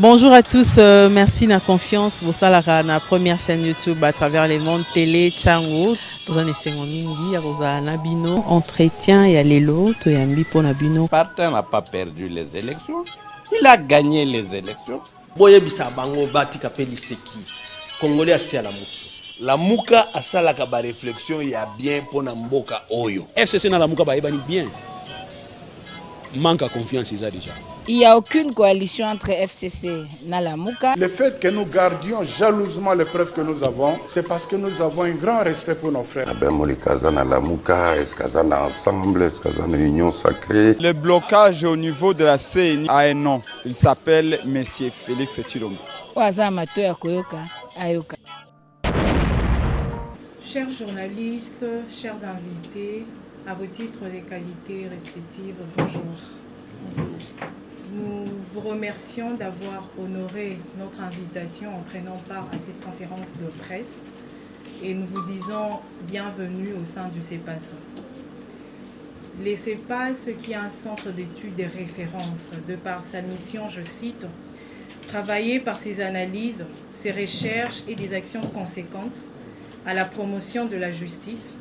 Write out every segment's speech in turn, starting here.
Bonjour à tous, merci de la confiance. Vous savez, la première chaîne YouTube à travers les mondes télé, Chango. Vous en êtes mingi, vous avez Nabino, entretien et allélo, tu es ambi pour Nabino. Partin n'a pas perdu les élections, il a gagné les élections. Boye bisa bango bati kapeli seki. Congolais asi à la muki. La muka asala ka ba réflexion ya bien pour na mboka oyo. FCC na la muka ba ebani bien. Manque à confiance ils a déjà. Il n'y a aucune coalition entre FCC et Nalamuka. Le fait que nous gardions jalousement les preuves que nous avons, c'est parce que nous avons un grand respect pour nos frères. Union sacrée. Le blocage au niveau de la CENI a un nom. Il s'appelle Monsieur Félix Tshilombo. Chers journalistes, chers invités, à vos titres et qualités respectives, bonjour. Nous vous remercions d'avoir honoré notre invitation en prenant part à cette conférence de presse et nous vous disons bienvenue au sein du CEPAS. Les CEPAS, qui est un centre d'études et référence, de par sa mission, je cite, travailler par ses analyses, ses recherches et des actions conséquentes à la promotion de la justice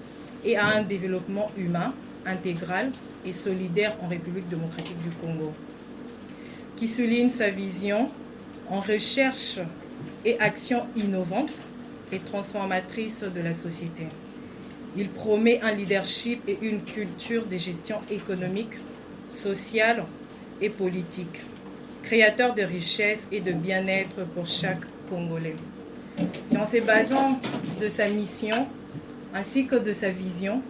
et à un développement humain, intégral et solidaire en République démocratique du Congo, qui souligne sa vision en recherche et action innovante et transformatrice de la société. Il promet un leadership et une culture de gestion économique, sociale et politique, créateur de richesses et de bien-être pour chaque Congolais. C'est en se basant de sa mission ainsi que de sa vision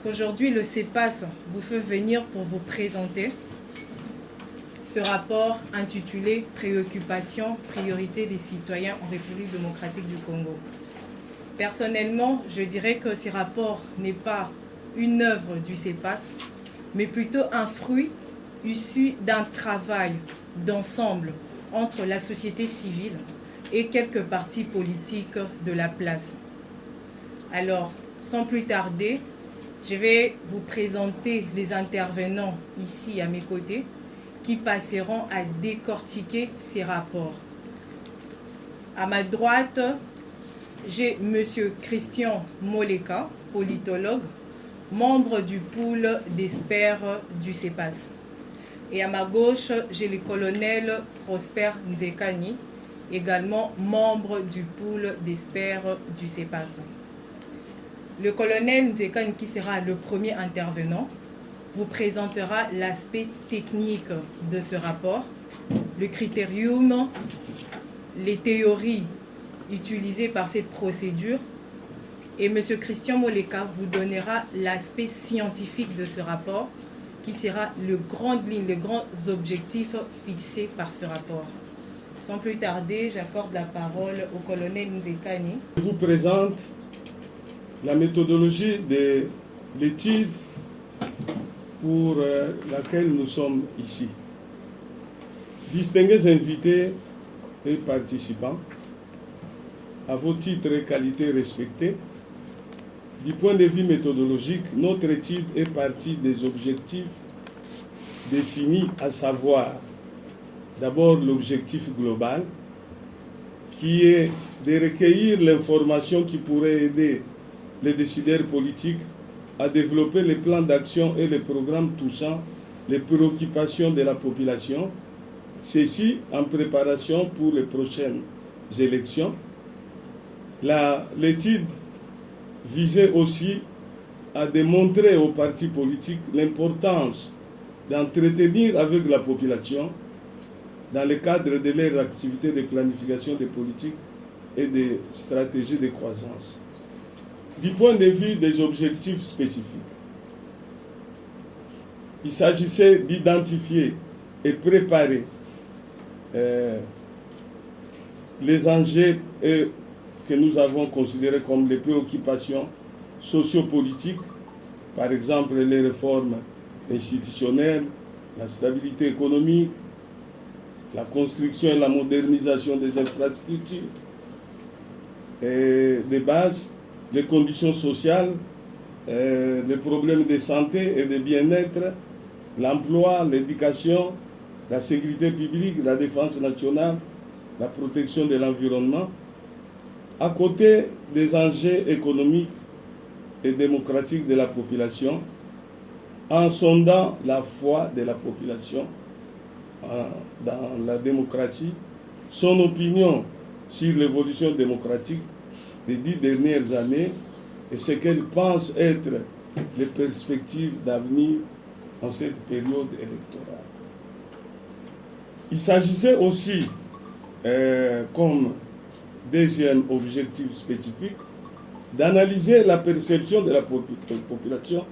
qu'aujourd'hui le CEPAS vous fait venir pour vous présenter ce rapport intitulé « Préoccupations, priorités des citoyens en République démocratique du Congo ». Personnellement, je dirais que ce rapport n'est pas une œuvre du CEPAS, mais plutôt un fruit issu d'un travail d'ensemble entre la société civile et quelques partis politiques de la place. Alors, sans plus tarder, je vais vous présenter les intervenants ici à mes côtés qui passeront à décortiquer ces rapports. À ma droite, j'ai M. Christian Moleka, politologue, membre du pool d'experts du CEPAS. Et à ma gauche, j'ai le colonel Prosper Nzekani, également membre du pool d'experts du CEPAS. Le colonel Nzekani, qui sera le premier intervenant, vous présentera l'aspect technique de ce rapport, le critérium, les théories utilisées par cette procédure, et M. Christian Moleka vous donnera l'aspect scientifique de ce rapport, qui sera les grandes lignes, les grands objectifs fixés par ce rapport. Sans plus tarder, j'accorde la parole au colonel Nzekani. Je vous présente la méthodologie de l'étude pour laquelle nous sommes ici. Distingués invités et participants, à vos titres et qualités respectés, du point de vue méthodologique, notre étude est partie des objectifs définis, à savoir d'abord l'objectif global, qui est de recueillir l'information qui pourrait aider les décideurs politiques à développer les plans d'action et les programmes touchant les préoccupations de la population, ceci en préparation pour les prochaines élections. L'étude visait aussi à démontrer aux partis politiques l'importance d'entretenir avec la population dans le cadre de leurs activités de planification des politiques et des stratégies de croissance. Du point de vue des objectifs spécifiques, il s'agissait d'identifier et préparer les enjeux que nous avons considérés comme les préoccupations sociopolitiques, par exemple les réformes institutionnelles, la stabilité économique, la construction et la modernisation des infrastructures et des bases, les conditions sociales, les problèmes de santé et de bien-être, l'emploi, l'éducation, la sécurité publique, la défense nationale, la protection de l'environnement, à côté des enjeux économiques et démocratiques de la population, en sondant la foi de la population dans la démocratie, son opinion sur l'évolution démocratique des 10 dernières années et ce qu'elle pense être les perspectives d'avenir en cette période électorale. Il s'agissait aussi, comme deuxième objectif spécifique, d'analyser la perception de la population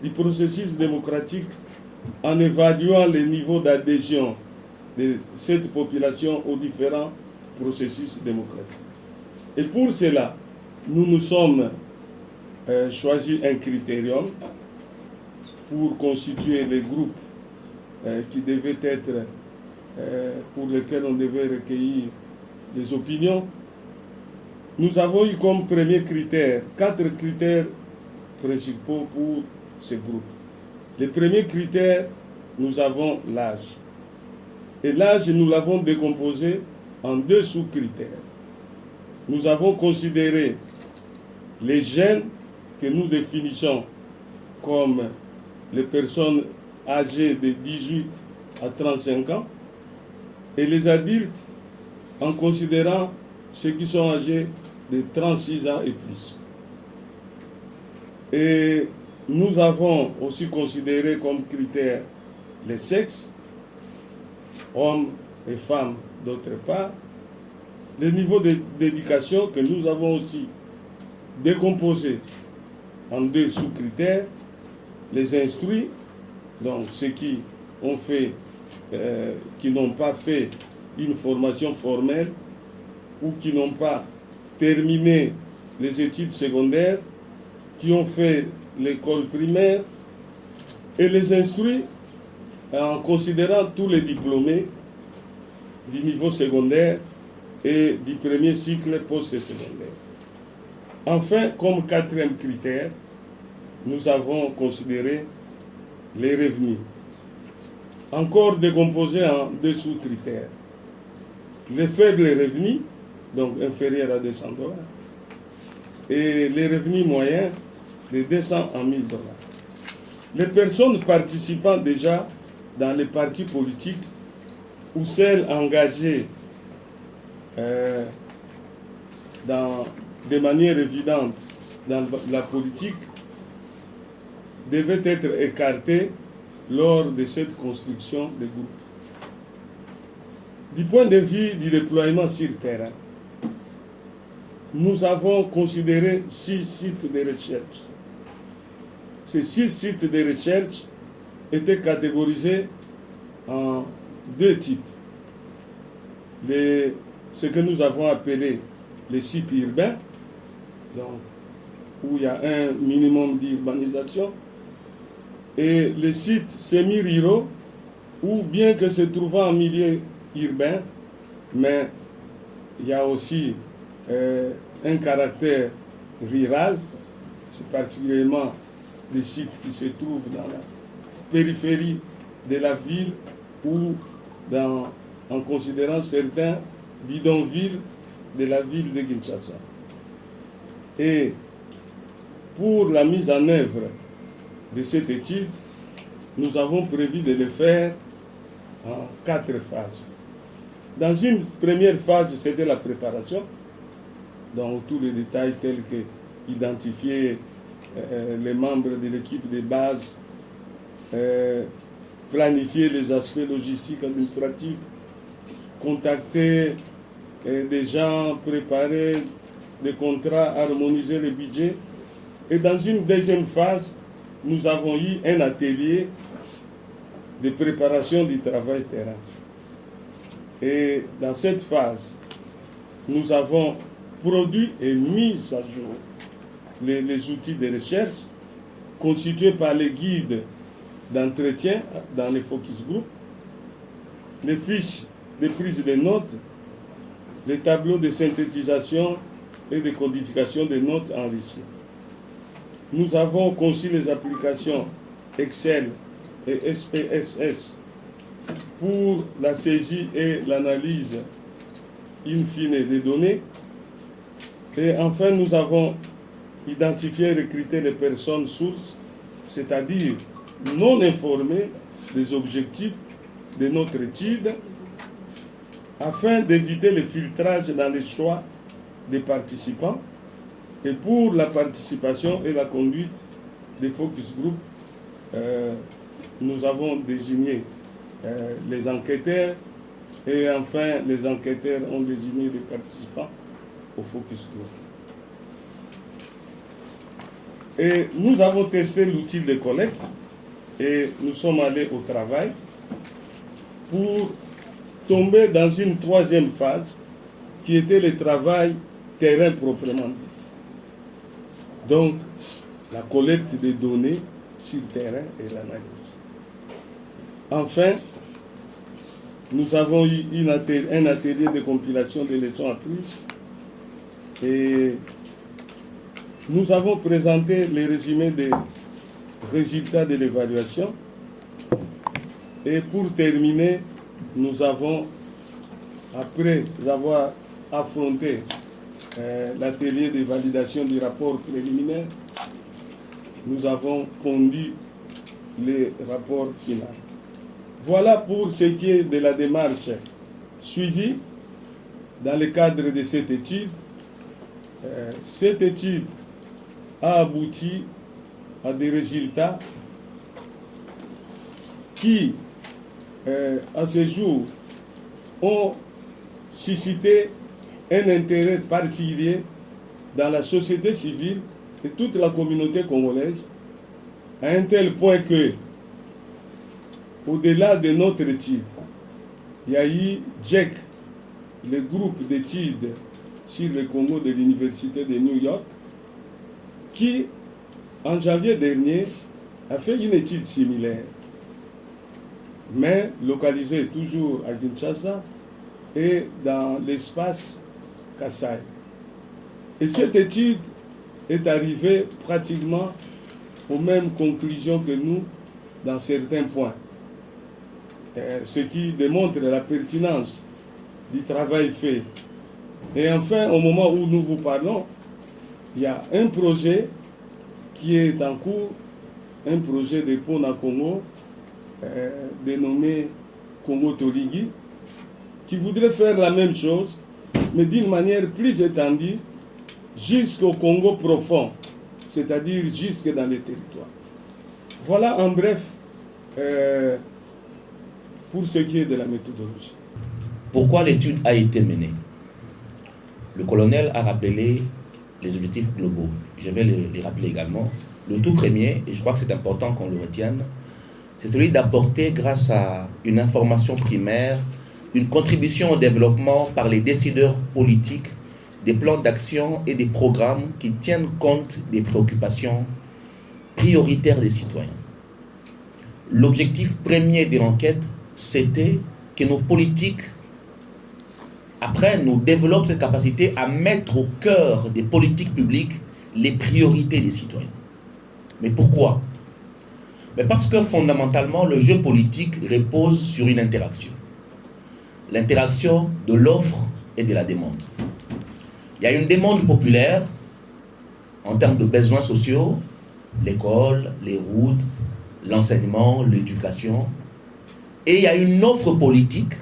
du processus démocratique en évaluant les niveaux d'adhésion de cette population aux différents processus démocratiques. Et pour cela, nous nous sommes choisi un critérium pour constituer les groupes qui devaient être, pour lesquels on devait recueillir des opinions. Nous avons eu comme premier critère 4 critères principaux pour ces groupes. Les premiers critères, nous avons l'âge. Et l'âge, nous l'avons décomposé en 2 sous-critères. Nous avons considéré les jeunes que nous définissons comme les personnes âgées de 18 à 35 ans et les adultes en considérant ceux qui sont âgés de 36 ans et plus. Et nous avons aussi considéré comme critère les sexes, hommes et femmes d'autre part, le niveau d'éducation que nous avons aussi décomposé en 2 sous-critères, les instruits, donc ceux qui ont fait, qui n'ont pas fait une formation formelle ou qui n'ont pas terminé les études secondaires, qui ont fait l'école primaire, et les instruits en considérant tous les diplômés du niveau secondaire et du premier cycle post-secondaire. Enfin, comme 4e critère, nous avons considéré les revenus, encore décomposés en 2 sous-critères. Les faibles revenus, donc inférieurs à $200, et les revenus moyens de 200 à $1000. Les personnes participant déjà dans les partis politiques ou celles engagées de manière évidente dans la politique devaient être écartées lors de cette construction des groupes. Du point de vue du déploiement sur terrain, nous avons considéré 6 sites de recherche. Ces 6 sites de recherche étaient catégorisés en 2 types. Ce que nous avons appelé les sites urbains, donc, où il y a un minimum d'urbanisation, et les sites semi-ruraux, où bien que se trouvant en milieu urbain, mais il y a aussi un caractère rural, c'est particulièrement des sites qui se trouvent dans la périphérie de la ville ou en considérant certains bidonvilles de la ville de Kinshasa. Et pour la mise en œuvre de cette étude, nous avons prévu de le faire en 4 phases. Dans une première phase, c'était la préparation, dans tous les détails tels que identifier les membres de l'équipe de base, planifier les aspects logistiques administratifs, contacter des gens, préparer des contrats, harmoniser le budget. Et dans une deuxième phase, nous avons eu un atelier de préparation du travail terrain. Et dans cette phase, nous avons produit et mis à jour les outils de recherche constitués par les guides d'entretien dans les focus group, les fiches de prise de notes, les tableaux de synthétisation et de codification des notes enrichies. Nous avons conçu les applications Excel et SPSS pour la saisie et l'analyse in fine des données. Et enfin, nous avons identifié et recruté les personnes sources, c'est-à-dire non informées des objectifs de notre étude, afin d'éviter le filtrage dans les choix des participants et pour la participation et la conduite des focus group. Nous avons désigné les enquêteurs et enfin les enquêteurs ont désigné les participants au focus group. Et nous avons testé l'outil de collecte et nous sommes allés au travail pour tomber dans une troisième phase qui était le travail terrain proprement dit. Donc, la collecte des données sur terrain et l'analyse. Enfin, nous avons eu un atelier de compilation des leçons apprises et nous avons présenté les résumés des résultats de l'évaluation. Et pour terminer, nous avons, après avoir affronté l'atelier de validation du rapport préliminaire, nous avons conduit les rapports finaux. Voilà pour ce qui est de la démarche suivie dans le cadre de cette étude. Cette étude a abouti à des résultats qui, à ce jour, ont suscité un intérêt particulier dans la société civile et toute la communauté congolaise, à un tel point que, au-delà de notre étude, il y a eu JEC, le groupe d'études sur le Congo de l'Université de New York, qui, en janvier dernier, a fait une étude similaire, mais localisée toujours à Kinshasa et dans l'espace Kassai. Et cette étude est arrivée pratiquement aux mêmes conclusions que nous dans certains points, ce qui démontre la pertinence du travail fait. Et enfin, au moment où nous vous parlons, il y a un projet qui est en cours, un projet de Pona Congo, dénommé Congo Toligi, qui voudrait faire la même chose, mais d'une manière plus étendue, jusqu'au Congo profond, c'est-à-dire jusque dans les territoires. Voilà en bref pour ce qui est de la méthodologie. Pourquoi l'étude a été menée? Le colonel a rappelé les objectifs globaux. Je vais les rappeler également. Le tout premier, et je crois que c'est important qu'on le retienne, c'est celui d'apporter, grâce à une information primaire, une contribution au développement par les décideurs politiques des plans d'action et des programmes qui tiennent compte des préoccupations prioritaires des citoyens. L'objectif premier de l'enquête, c'était que nos politiques, après, nous développent cette capacité à mettre au cœur des politiques publiques les priorités des citoyens. Mais pourquoi? Mais parce que fondamentalement, le jeu politique repose sur une interaction. L'interaction de l'offre et de la demande. Il y a une demande populaire en termes de besoins sociaux, l'école, les routes, l'enseignement, l'éducation. Et il y a une offre politique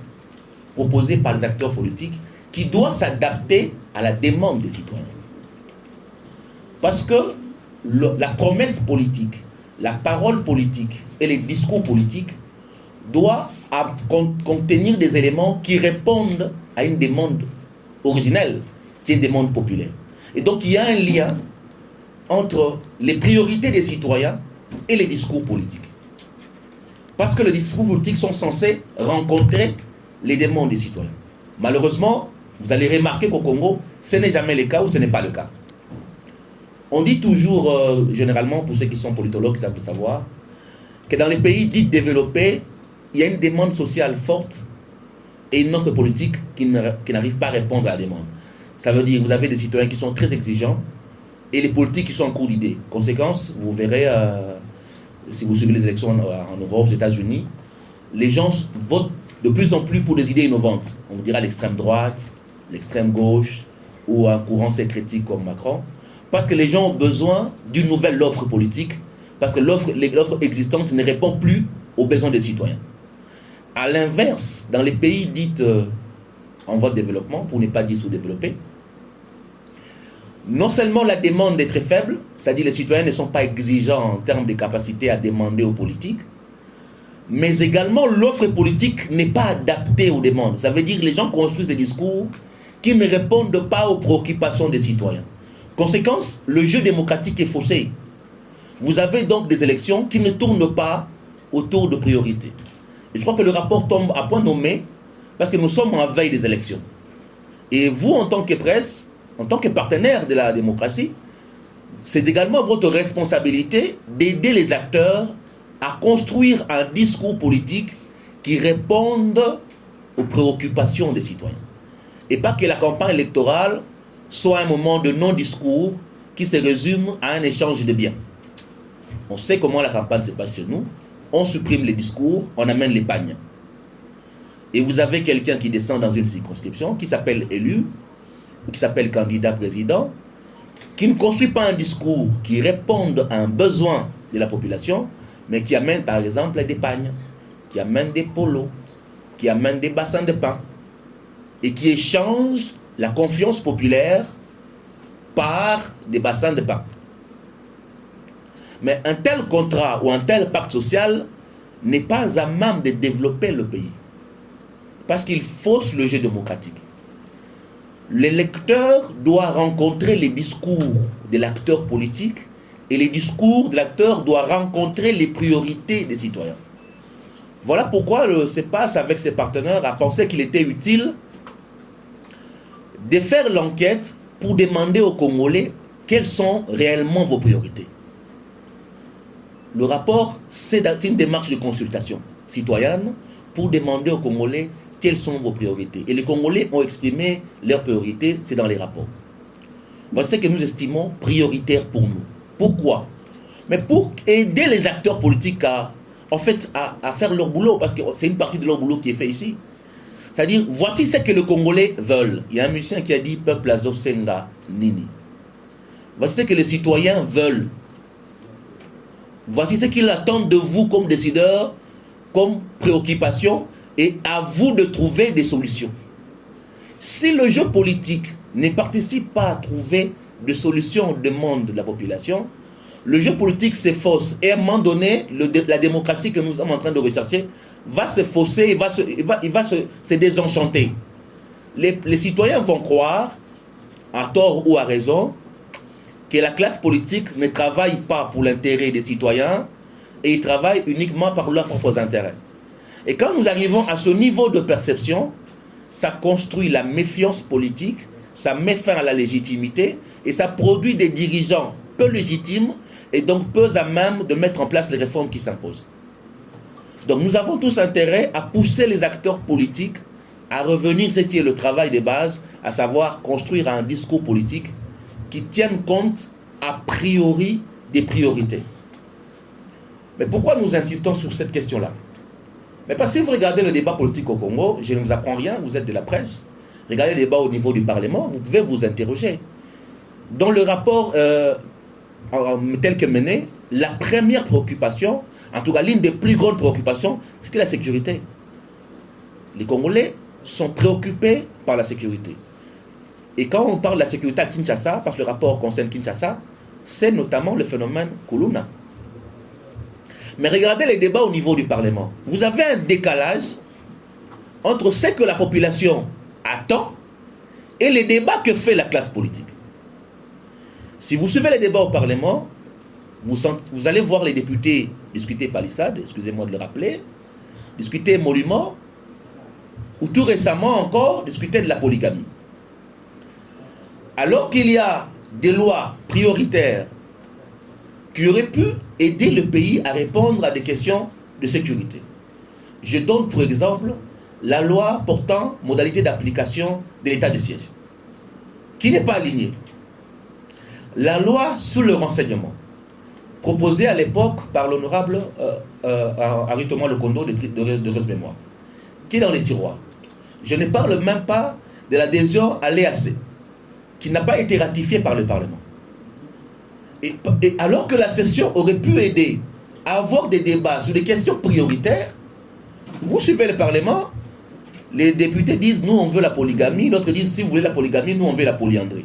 proposée par les acteurs politiques qui doit s'adapter à la demande des citoyens. Parce que la promesse politique, la parole politique et les discours politiques doivent contenir des éléments qui répondent à une demande originelle, qui est une demande populaire. Et donc il y a un lien entre les priorités des citoyens et les discours politiques. Parce que les discours politiques sont censés rencontrer les demandes des citoyens. Malheureusement, vous allez remarquer qu'au Congo, ce n'est jamais le cas ou ce n'est pas le cas. On dit toujours, généralement, pour ceux qui sont politologues, ça peut savoir, que dans les pays dits développés, il y a une demande sociale forte et une offre politique qui n'arrive pas à répondre à la demande. Ça veut dire que vous avez des citoyens qui sont très exigeants et les politiques qui sont en cours d'idées. Conséquence, vous verrez, si vous suivez les élections en Europe, aux États-Unis, les gens votent de plus en plus pour des idées innovantes. On vous dira l'extrême droite, l'extrême gauche ou un courant sécrétique comme Macron, parce que les gens ont besoin d'une nouvelle offre politique, parce que l'offre existante ne répond plus aux besoins des citoyens. À l'inverse, dans les pays dits en voie de développement, pour ne pas dire sous-développés, non seulement la demande est très faible, c'est-à-dire les citoyens ne sont pas exigeants en termes de capacité à demander aux politiques, mais également l'offre politique n'est pas adaptée aux demandes. Ça veut dire que les gens construisent des discours qui ne répondent pas aux préoccupations des citoyens. Conséquence, le jeu démocratique est faussé. Vous avez donc des élections qui ne tournent pas autour de priorités. Et je crois que le rapport tombe à point nommé parce que nous sommes en veille des élections. Et vous, en tant que presse, en tant que partenaire de la démocratie, c'est également votre responsabilité d'aider les acteurs à construire un discours politique qui réponde aux préoccupations des citoyens. Et pas que la campagne électorale soit un moment de non-discours qui se résume à un échange de biens. On sait comment la campagne se passe chez nous. On supprime les discours, on amène les pagnes. Et vous avez quelqu'un qui descend dans une circonscription, qui s'appelle élu, ou qui s'appelle candidat président, qui ne construit pas un discours qui réponde à un besoin de la population, mais qui amène par exemple des pagnes, qui amène des polos, qui amène des bassins de pain, et qui échange la confiance populaire par des bassins de pain. Mais un tel contrat ou un tel pacte social n'est pas à même de développer le pays. Parce qu'il fausse le jeu démocratique. L'électeur doit rencontrer les discours de l'acteur politique et les discours de l'acteur doivent rencontrer les priorités des citoyens. Voilà pourquoi le CEPAS, avec ses partenaires, a pensé qu'il était utile de faire l'enquête pour demander aux Congolais quelles sont réellement vos priorités. Le rapport, c'est une démarche de consultation citoyenne pour demander aux Congolais quelles sont vos priorités. Et les Congolais ont exprimé leurs priorités, c'est dans les rapports. Voici ce que nous estimons prioritaire pour nous. Pourquoi? Mais pour aider les acteurs politiques à faire leur boulot, parce que c'est une partie de leur boulot qui est fait ici. C'est-à-dire, voici ce que les Congolais veulent. Il y a un musicien qui a dit « Peuple azosenga nini ». Voici ce que les citoyens veulent. Voici ce qu'ils attendent de vous comme décideurs, comme préoccupation, et à vous de trouver des solutions. Si le jeu politique ne participe pas à trouver des solutions aux demandes de la population, le jeu politique se fausse. Et à un moment donné, la démocratie que nous sommes en train de rechercher va se fausser, il va se désenchanter. Les citoyens vont croire, à tort ou à raison, que la classe politique ne travaille pas pour l'intérêt des citoyens et ils travaillent uniquement par leurs propres intérêts. Et quand nous arrivons à ce niveau de perception, ça construit la méfiance politique, ça met fin à la légitimité et ça produit des dirigeants peu légitimes et donc peu à même de mettre en place les réformes qui s'imposent. Donc nous avons tous intérêt à pousser les acteurs politiques à revenir ce qui est le travail de base, à savoir construire un discours politique qui tienne compte a priori des priorités. Mais pourquoi nous insistons sur cette question-là? Mais parce que si vous regardez le débat politique au Congo, je ne vous apprends rien, vous êtes de la presse, regardez le débat au niveau du Parlement, vous pouvez vous interroger. Dans le rapport tel que mené, la première préoccupation, en tout cas l'une des plus grandes préoccupations, c'était la sécurité. Les Congolais sont préoccupés par la sécurité. Et quand on parle de la sécurité à Kinshasa, parce que le rapport concerne Kinshasa, c'est notamment le phénomène Kuluna. Mais regardez les débats au niveau du Parlement. Vous avez un décalage entre ce que la population attend et les débats que fait la classe politique. Si vous suivez les débats au Parlement, vous allez voir les députés discuter palissade, excusez-moi de le rappeler, discuter monument, ou tout récemment encore, discuter de la polygamie. Alors qu'il y a des lois prioritaires qui auraient pu aider le pays à répondre à des questions de sécurité. Je donne pour exemple la loi portant modalité d'application de l'état de siège, qui n'est pas alignée. La loi sur le renseignement, proposée à l'époque par l'honorable Henri Thomas Lekondo de mémoire, qui est dans les tiroirs. Je ne parle même pas de l'adhésion à l'EAC, qui n'a pas été ratifiée par le Parlement. Et alors que la session aurait pu aider à avoir des débats sur des questions prioritaires, vous suivez le Parlement, les députés disent nous on veut la polygamie, d'autres disent si vous voulez la polygamie, nous on veut la polyandrie.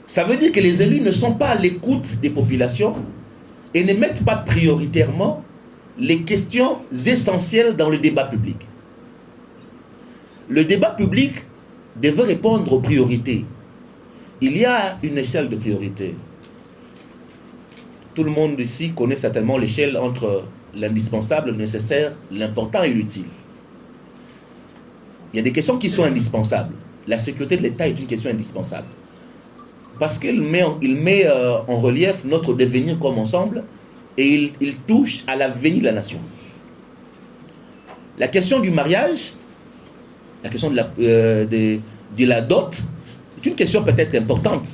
Ça veut dire que les élus ne sont pas à l'écoute des populations et ne mettent pas prioritairement les questions essentielles dans le débat public. Le débat public devait répondre aux priorités. Il y a une échelle de priorités. Tout le monde ici connaît certainement l'échelle entre l'indispensable, le nécessaire, l'important et l'utile. Il y a des questions qui sont indispensables. La sécurité de l'État est une question indispensable. Parce qu'il met en relief notre devenir comme ensemble et il touche à l'avenir de la nation. La question du mariage, la question de la dot, est une question peut-être importante.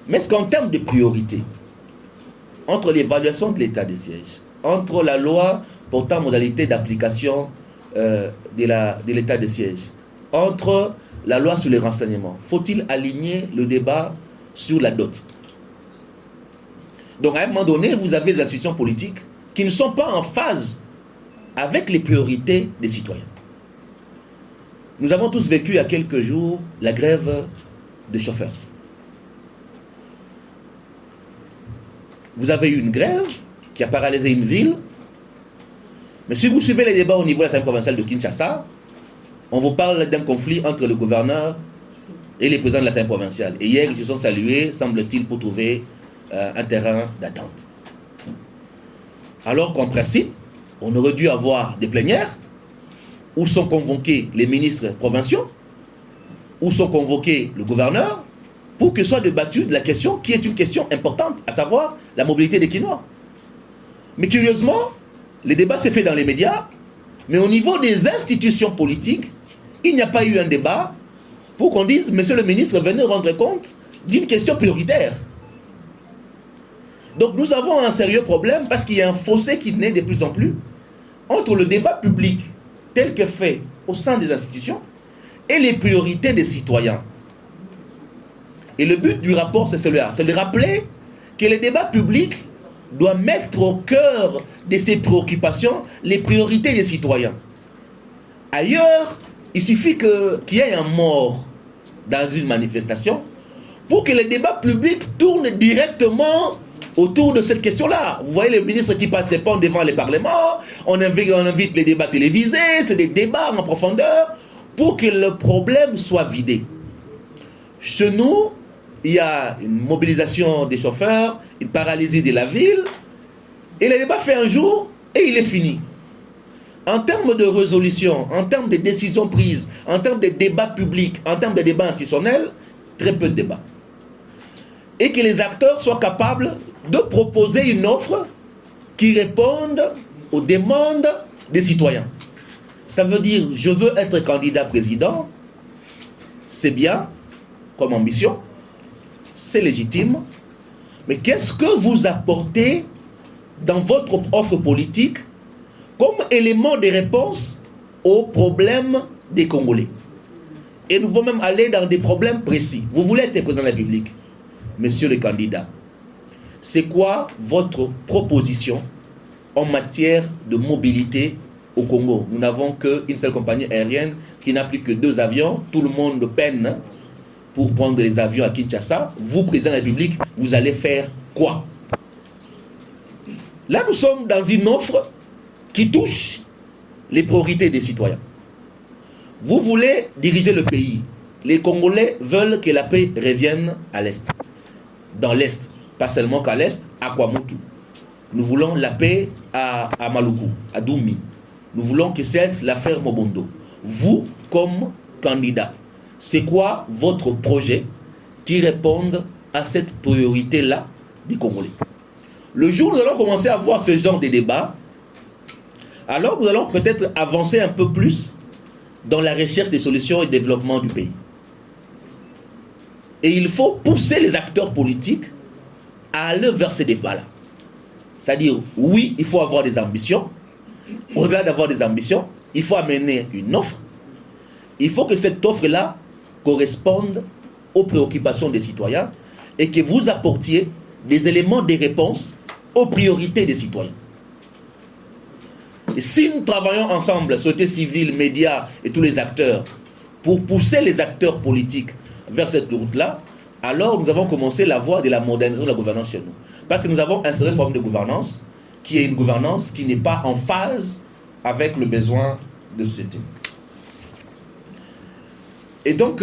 Mais est-ce qu'en termes de priorité, entre l'évaluation de l'état des sièges, entre la loi portant modalité d'application de l'état des sièges, entre la loi sur les renseignements, faut-il aligner le débat sur la dot? Donc à un moment donné, vous avez des institutions politiques qui ne sont pas en phase avec les priorités des citoyens. Nous avons tous vécu il y a quelques jours la grève des chauffeurs. Vous avez eu une grève qui a paralysé une ville. Mais si vous suivez les débats au niveau de l'Assemblée provinciale de Kinshasa, on vous parle d'un conflit entre le gouverneur et les présidents de l'Assemblée provinciale. Et hier, ils se sont salués, semble-t-il, pour trouver un terrain d'attente. Alors qu'en principe, on aurait dû avoir des plénières où sont convoqués les ministres provinciaux, où sont convoqués le gouverneur, pour que soit débattue de la question qui est une question importante, à savoir la mobilité des Quinois. Mais curieusement, le débat s'est fait dans les médias, mais au niveau des institutions politiques, il n'y a pas eu un débat pour qu'on dise « Monsieur le ministre, venez rendre compte d'une question prioritaire ». Donc nous avons un sérieux problème parce qu'il y a un fossé qui naît de plus en plus entre le débat public tel que fait au sein des institutions et les priorités des citoyens. Et le but du rapport, c'est celui-là, c'est de rappeler que le débat public doit mettre au cœur de ses préoccupations les priorités des citoyens. Ailleurs, il suffit qu'il y ait un mort dans une manifestation pour que le débat public tourne directement autour de cette question-là. Vous voyez les ministres qui passent répondre devant les parlements, on invite les débats télévisés, c'est des débats en profondeur pour que le problème soit vidé. Chez nous, il y a une mobilisation des chauffeurs, une paralysie de la ville, et le débat fait un jour et il est fini. En termes de résolution, en termes de décisions prises, en termes de débats publics, en termes de débats institutionnels, très peu de débats. Et que les acteurs soient capables de proposer une offre qui réponde aux demandes des citoyens. Ça veut dire, je veux être candidat président, c'est bien comme ambition, c'est légitime, mais qu'est-ce que vous apportez dans votre offre politique comme élément de réponse aux problèmes des Congolais? Et nous pouvons même aller dans des problèmes précis. Vous voulez être président de la République, monsieur le candidat. C'est quoi votre proposition en matière de mobilité au Congo? Nous n'avons qu'une seule compagnie aérienne qui n'a plus que 2 avions. Tout le monde peine pour prendre les avions à Kinshasa. Vous, président de la République, vous allez faire quoi? Là, nous sommes dans une offre qui touche les priorités des citoyens. Vous voulez diriger le pays. Les Congolais veulent que la paix revienne à l'Est. Dans l'Est, pas seulement qu'à l'Est, à Kwamutu. Nous voulons la paix à Maluku, à Doumi. Nous voulons que cesse l'affaire Mobondo. Vous, comme candidat, c'est quoi votre projet qui réponde à cette priorité-là des Congolais? Le jour où nous allons commencer à voir ce genre de débat, alors nous allons peut-être avancer un peu plus dans la recherche des solutions et le développement du pays. Et il faut pousser les acteurs politiques à aller vers ces débats-là. C'est-à-dire, oui, il faut avoir des ambitions. Au-delà d'avoir des ambitions, il faut amener une offre Il faut que cette offre-là corresponde aux préoccupations des citoyens et que vous apportiez des éléments de réponse aux priorités des citoyens. Et si nous travaillons ensemble, société civile, médias et tous les acteurs, pour pousser les acteurs politiques vers cette route-là, alors nous avons commencé la voie de la modernisation de la gouvernance chez nous. Parce que nous avons un certain problème de gouvernance, qui est une gouvernance qui n'est pas en phase avec le besoin de société. Et donc,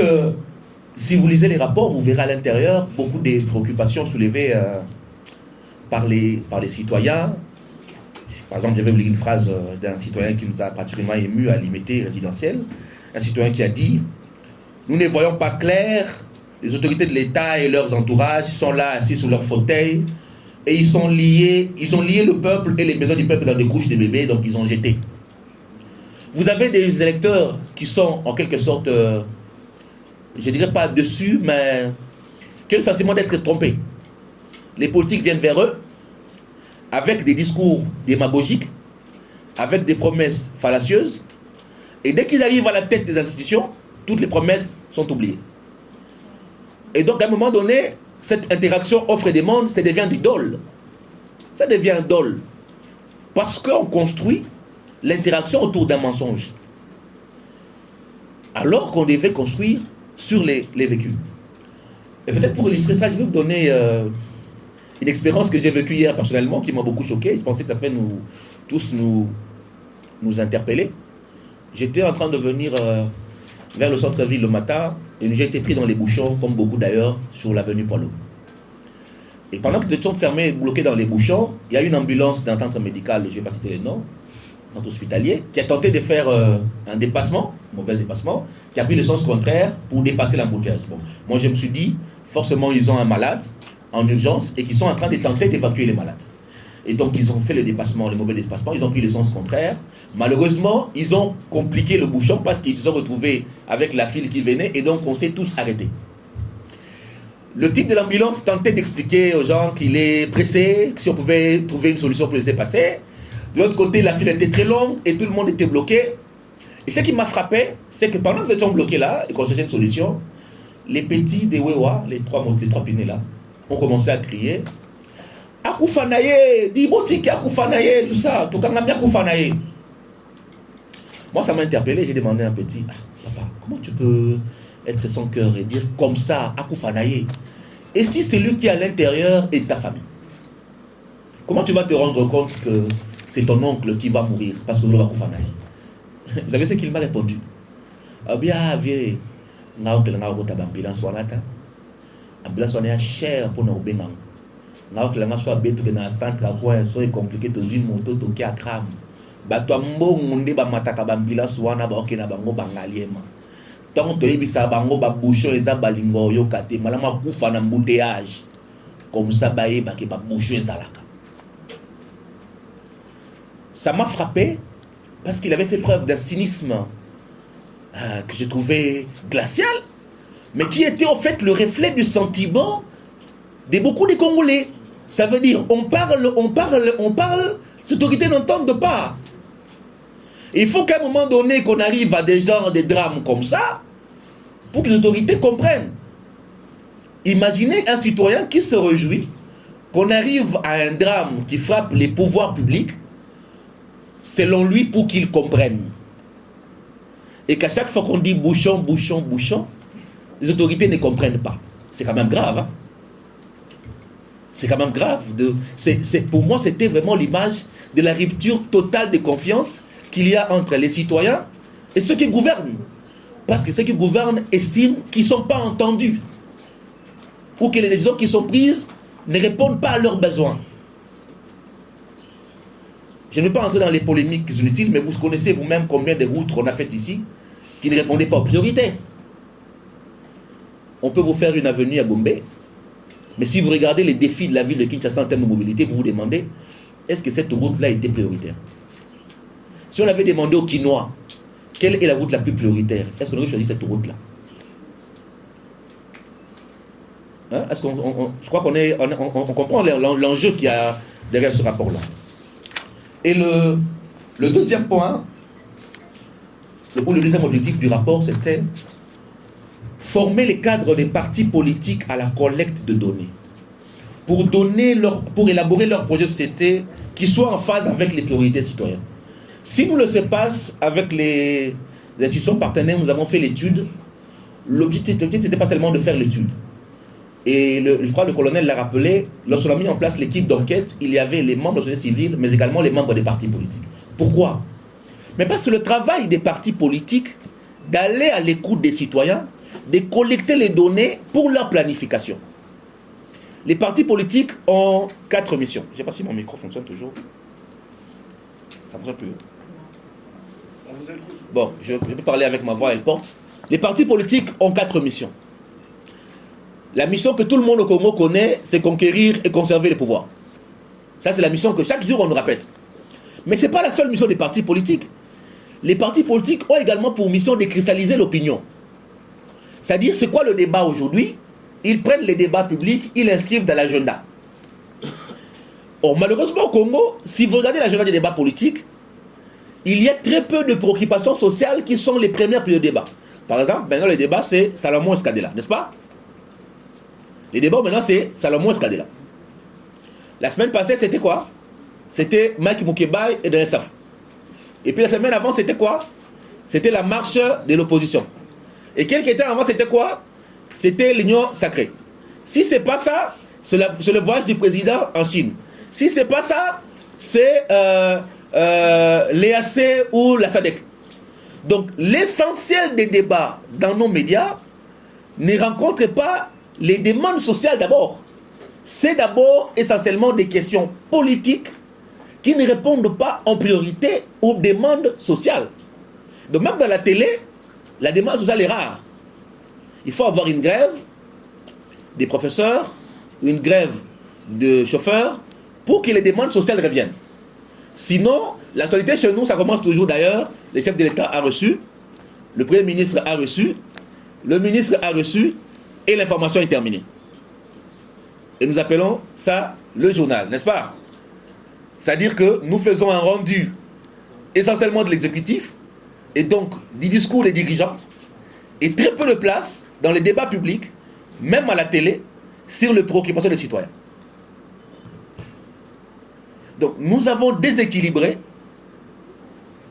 si vous lisez les rapports, vous verrez à l'intérieur beaucoup des préoccupations soulevées par les citoyens. Par exemple, j'avais lu une phrase d'un citoyen qui nous a particulièrement ému à l'IMT résidentiel. Un citoyen qui a dit « Nous ne voyons pas clair, les autorités de l'État et leurs entourages sont là assis sur leurs fauteuils et ils ont lié le peuple et les besoins du peuple dans des couches de bébés, donc ils ont jeté. » Vous avez des électeurs qui sont en quelque sorte, je ne dirais pas dessus, mais qui ont le sentiment d'être trompés. Les politiques viennent vers eux avec des discours démagogiques, avec des promesses fallacieuses, et dès qu'ils arrivent à la tête des institutions, toutes les promesses sont oubliées. Et donc, à un moment donné, cette interaction offre et demande, ça devient du dol. Ça devient un dol. Parce qu'on construit l'interaction autour d'un mensonge. Alors qu'on devait construire sur les vécus. Et peut-être pour illustrer ça, je vais vous donner une expérience que j'ai vécue hier personnellement, qui m'a beaucoup choqué. Je pensais que ça fait tous nous interpeller. J'étais en train de venir vers le centre-ville le matin, et j'ai été pris dans les bouchons, comme beaucoup d'ailleurs, sur l'avenue Paulo. Et pendant que nous étions fermés, bloqués dans les bouchons, il y a une ambulance d'un centre médical, je ne vais pas citer le nom, centre hospitalier, qui a tenté de faire un dépassement, un mauvais dépassement, qui a pris le sens contraire pour dépasser l'embouteillage. Bon, moi je me suis dit, forcément ils ont un malade en urgence et qu'ils sont en train de tenter d'évacuer les malades. Et donc ils ont fait le dépassement, le mauvais dépassement, ils ont pris le sens contraire. Malheureusement, ils ont compliqué le bouchon parce qu'ils se sont retrouvés avec la file qui venait et donc on s'est tous arrêtés. Le type de l'ambulance tentait d'expliquer aux gens qu'il est pressé, que si on pouvait trouver une solution pour laisser passer. De l'autre côté, la file était très longue et tout le monde était bloqué. Et ce qui m'a frappé, c'est que pendant que nous étions bloqués là et qu'on cherchait une solution, les petits des Wewa, les trois pinés là, ont commencé à crier Akufanaye, Dibotiki Akufanaye, tout ça, tout Kangamia Akufanaye. Moi, ça m'a interpellé, j'ai demandé à un petit papa, comment tu peux être sans cœur et dire comme ça, Akufanaye? Et si c'est lui qui est à l'intérieur et ta famille, comment tu vas te rendre compte que c'est ton oncle qui va mourir parce que l'on va Akufanaye? Vous savez ce qu'il m'a répondu? Bien, vieux, l'ambulance est chère pour nous bénir. L'ambulance soit bête que dans le centre à quoi c'est compliqué de une moto qui a crame. Bato mbongo ba mataka bambulance wana ba okena bango bangaliema. Tant que ibisa bango ba bouchon eza balingo yo kate malama kufa na embouteillage. Comme ça baye ba ke ba bouchon ezalaka. Ça m'a frappé parce qu'il avait fait preuve d'un cynisme que j'ai trouvé glacial, mais qui était en fait le reflet du sentiment de beaucoup de Congolais. Ça veut dire, on parle, les autorités n'entendent pas. Il faut qu'à un moment donné, qu'on arrive à des genres de drames comme ça, pour que les autorités comprennent. Imaginez un citoyen qui se réjouit qu'on arrive à un drame qui frappe les pouvoirs publics, selon lui, pour qu'ils comprennent. Et qu'à chaque fois qu'on dit bouchon, bouchon, bouchon, les autorités ne comprennent pas. C'est quand même grave. Hein? C'est quand même grave. Pour moi, c'était vraiment l'image de la rupture totale de confiance qu'il y a entre les citoyens et ceux qui gouvernent. Parce que ceux qui gouvernent estiment qu'ils ne sont pas entendus. Ou que les décisions qui sont prises ne répondent pas à leurs besoins. Je ne vais pas entrer dans les polémiques inutiles, mais vous connaissez vous-même combien de routes qu'on a faites ici qui ne répondaient pas aux priorités. On peut vous faire une avenue à Gombe, mais si vous regardez les défis de la ville de Kinshasa en termes de mobilité, vous vous demandez, est-ce que cette route-là était prioritaire? Si on avait demandé aux Quinois, quelle est la route la plus prioritaire, est-ce qu'on aurait choisi cette route-là? Hein? Je crois qu'on comprend l'enjeu qu'il y a derrière ce rapport-là. Et le deuxième point, où le deuxième objectif du rapport, c'était former les cadres des partis politiques à la collecte de données pour élaborer leur projet de société qui soit en phase avec les priorités citoyennes. Si nous le faisons avec les institutions partenaires, nous avons fait l'étude. L'objectif, ce n'était pas seulement de faire l'étude. Et je crois que le colonel l'a rappelé, lorsqu'on a mis en place l'équipe d'enquête, il y avait les membres de la société civile, mais également les membres des partis politiques. Pourquoi? Mais parce que le travail des partis politiques, d'aller à l'écoute des citoyens, de collecter les données pour leur planification. Les partis politiques ont 4 missions. Je ne sais pas si mon micro fonctionne toujours. Ça ne fonctionne plus. Bon, je peux parler avec ma voix, elle porte. Les partis politiques ont 4 missions. La mission que tout le monde au Congo connaît, c'est conquérir et conserver les pouvoirs. Ça, c'est la mission que chaque jour on nous répète. Mais ce n'est pas la seule mission des partis politiques. Les partis politiques ont également pour mission de cristalliser l'opinion. C'est-à-dire, c'est quoi le débat aujourd'hui? Ils prennent les débats publics, ils l'inscrivent dans l'agenda. Or, malheureusement au Congo, si vous regardez l'agenda des débats politiques, il y a très peu de préoccupations sociales qui sont les premières priorités de débat. Par exemple, maintenant le débat c'est Salomon Escadela, n'est-ce pas? Les débats maintenant c'est Salomon Escadela. La semaine passée c'était quoi? C'était Mike Mukebai et Daniel Saf. Et puis la semaine avant c'était quoi? C'était la marche de l'opposition. Et quelques temps avant c'était quoi? C'était l'Union sacrée. Si c'est pas ça, c'est le voyage du président en Chine. Si c'est pas ça, c'est l'EAC ou la SADC. Donc l'essentiel des débats dans nos médias ne rencontre pas les demandes sociales d'abord. C'est d'abord essentiellement des questions politiques qui ne répondent pas en priorité aux demandes sociales. Donc même dans la télé, la demande sociale est rare. Il faut avoir une grève des professeurs, une grève de chauffeurs pour que les demandes sociales reviennent. Sinon, l'actualité chez nous, ça commence toujours d'ailleurs. Le chef de l'État a reçu, le Premier ministre a reçu, le ministre a reçu, et l'information est terminée. Et nous appelons ça le journal, n'est-ce pas? C'est-à-dire que nous faisons un rendu essentiellement de l'exécutif, et donc du discours des dirigeants, et très peu de place dans les débats publics, même à la télé, sur les préoccupations des citoyens. Donc nous avons déséquilibré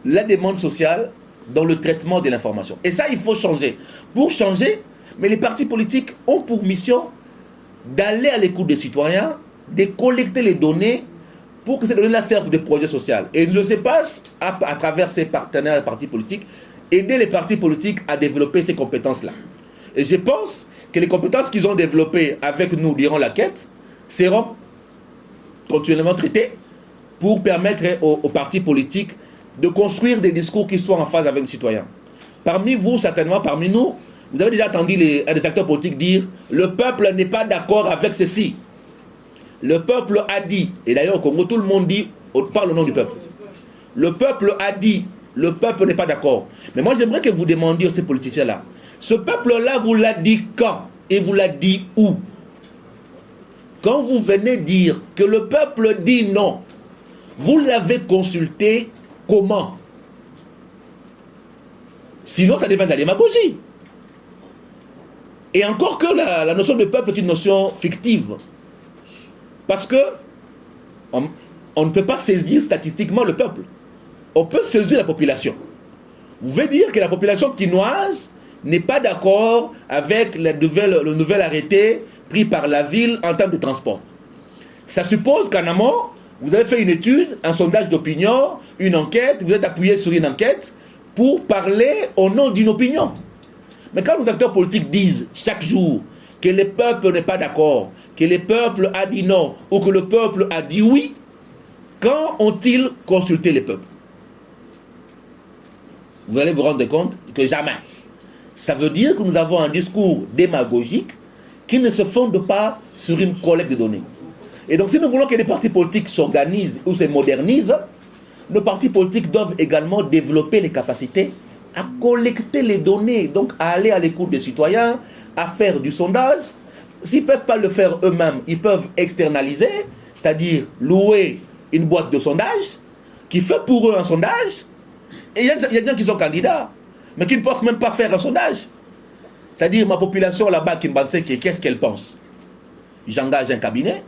la demande sociale dans le traitement de l'information. Et ça, il faut changer. Pour changer, mais les partis politiques ont pour mission d'aller à l'écoute des citoyens, de collecter les données pour que ces données-là servent de projet social. Et ne se passe à travers ces partenaires partis politiques, aider les partis politiques à développer ces compétences-là. Et je pense que les compétences qu'ils ont développées avec nous durant la quête seront continuellement traitées pour permettre aux partis politiques de construire des discours qui soient en phase avec les citoyens. Parmi vous, certainement, parmi nous, vous avez déjà entendu des acteurs politiques dire « Le peuple n'est pas d'accord avec ceci. Le peuple a dit ». Et d'ailleurs, au Congo, tout le monde dit, parle au nom du peuple. Le peuple a dit, le peuple n'est pas d'accord. Mais moi, j'aimerais que vous demandiez à ces politiciens-là, ce peuple-là vous l'a dit quand? Et vous l'a dit où? Quand vous venez dire que le peuple dit non, vous l'avez consulté comment? Sinon, ça devient de la démagogie. Et encore que la notion de peuple est une notion fictive. Parce que on ne peut pas saisir statistiquement le peuple. On peut saisir la population. Vous pouvez dire que la population quinoise n'est pas d'accord avec le nouvel arrêté pris par la ville en termes de transport. Ça suppose qu'en amont, vous avez fait une étude, un sondage d'opinion, une enquête, vous êtes appuyé sur une enquête pour parler au nom d'une opinion. Mais quand nos acteurs politiques disent chaque jour que le peuple n'est pas d'accord, que le peuple a dit non ou que le peuple a dit oui, quand ont-ils consulté les peuples? Vous allez vous rendre compte que jamais. Ça veut dire que nous avons un discours démagogique qui ne se fonde pas sur une collecte de données. Et donc si nous voulons que les partis politiques s'organisent ou se modernisent, nos partis politiques doivent également développer les capacités à collecter les données, donc à aller à l'écoute des citoyens, à faire du sondage. S'ils ne peuvent pas le faire eux-mêmes, ils peuvent externaliser, c'est-à-dire louer une boîte de sondage qui fait pour eux un sondage. Et il y a des gens qui sont candidats. mais qui ne peuvent même pas faire un sondage. C'est-à-dire, ma population là-bas, qu'est-ce qu'elle pense? J'engage un cabinet,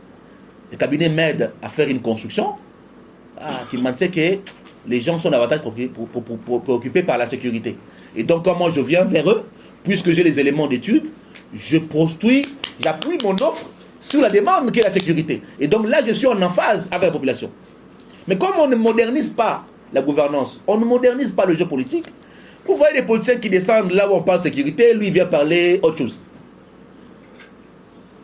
le cabinet m'aide à faire une construction. Que les gens sont davantage préoccupés par la sécurité. Et donc, quand moi je viens vers eux, puisque j'ai les éléments d'étude, j'appuie mon offre sur la demande qui est la sécurité. Et donc là, je suis en emphase avec la population. Mais comme on ne modernise pas la gouvernance, on ne modernise pas le jeu politique, vous voyez les politiciens qui descendent là où on parle sécurité, lui vient parler autre chose.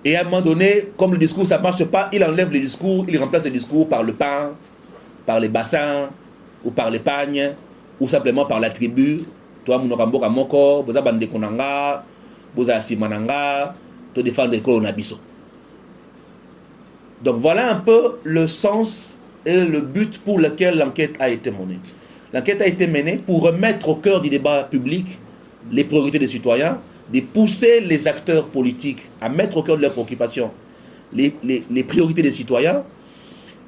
Et à un moment donné, comme le discours ça ne marche pas, il enlève le discours, il remplace le discours par le pain, par les bassins, ou par l'épargne, ou simplement par la tribu. Toi, Mounorambo Kamoko, Boza Bande Konanga, Boza Simananga, te défendre les colonabiso. Donc voilà un peu le sens et le but pour lequel l'enquête a été menée. L'enquête a été menée pour remettre au cœur du débat public les priorités des citoyens, de pousser les acteurs politiques à mettre au cœur de leurs préoccupations les priorités des citoyens.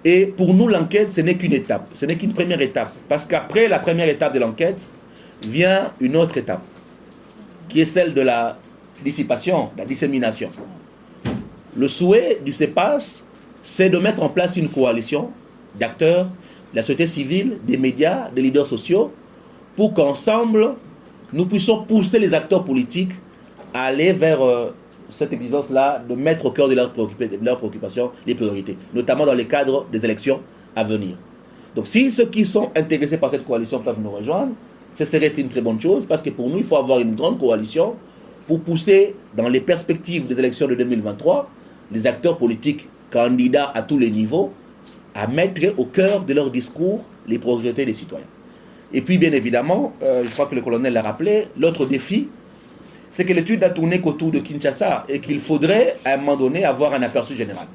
Et pour nous, l'enquête, ce n'est qu'une étape, ce n'est qu'une première étape. Parce qu'après la première étape de l'enquête, vient une autre étape, qui est celle de la dissipation, la dissémination. Le souhait du CEPAS, c'est de mettre en place une coalition d'acteurs, de la société civile, des médias, des leaders sociaux, pour qu'ensemble, nous puissions pousser les acteurs politiques à aller vers cette exigence-là de mettre au cœur de leurs préoccupations les priorités, notamment dans le cadre des élections à venir. Donc si ceux qui sont intéressés par cette coalition peuvent nous rejoindre, ce serait une très bonne chose, parce que pour nous, il faut avoir une grande coalition pour pousser, dans les perspectives des élections de 2023, les acteurs politiques candidats à tous les niveaux, à mettre au cœur de leur discours les priorités des citoyens. Et puis, bien évidemment, je crois que le colonel l'a rappelé, l'autre défi, c'est que l'étude a tourné qu'autour de Kinshasa et qu'il faudrait, à un moment donné, avoir un aperçu général.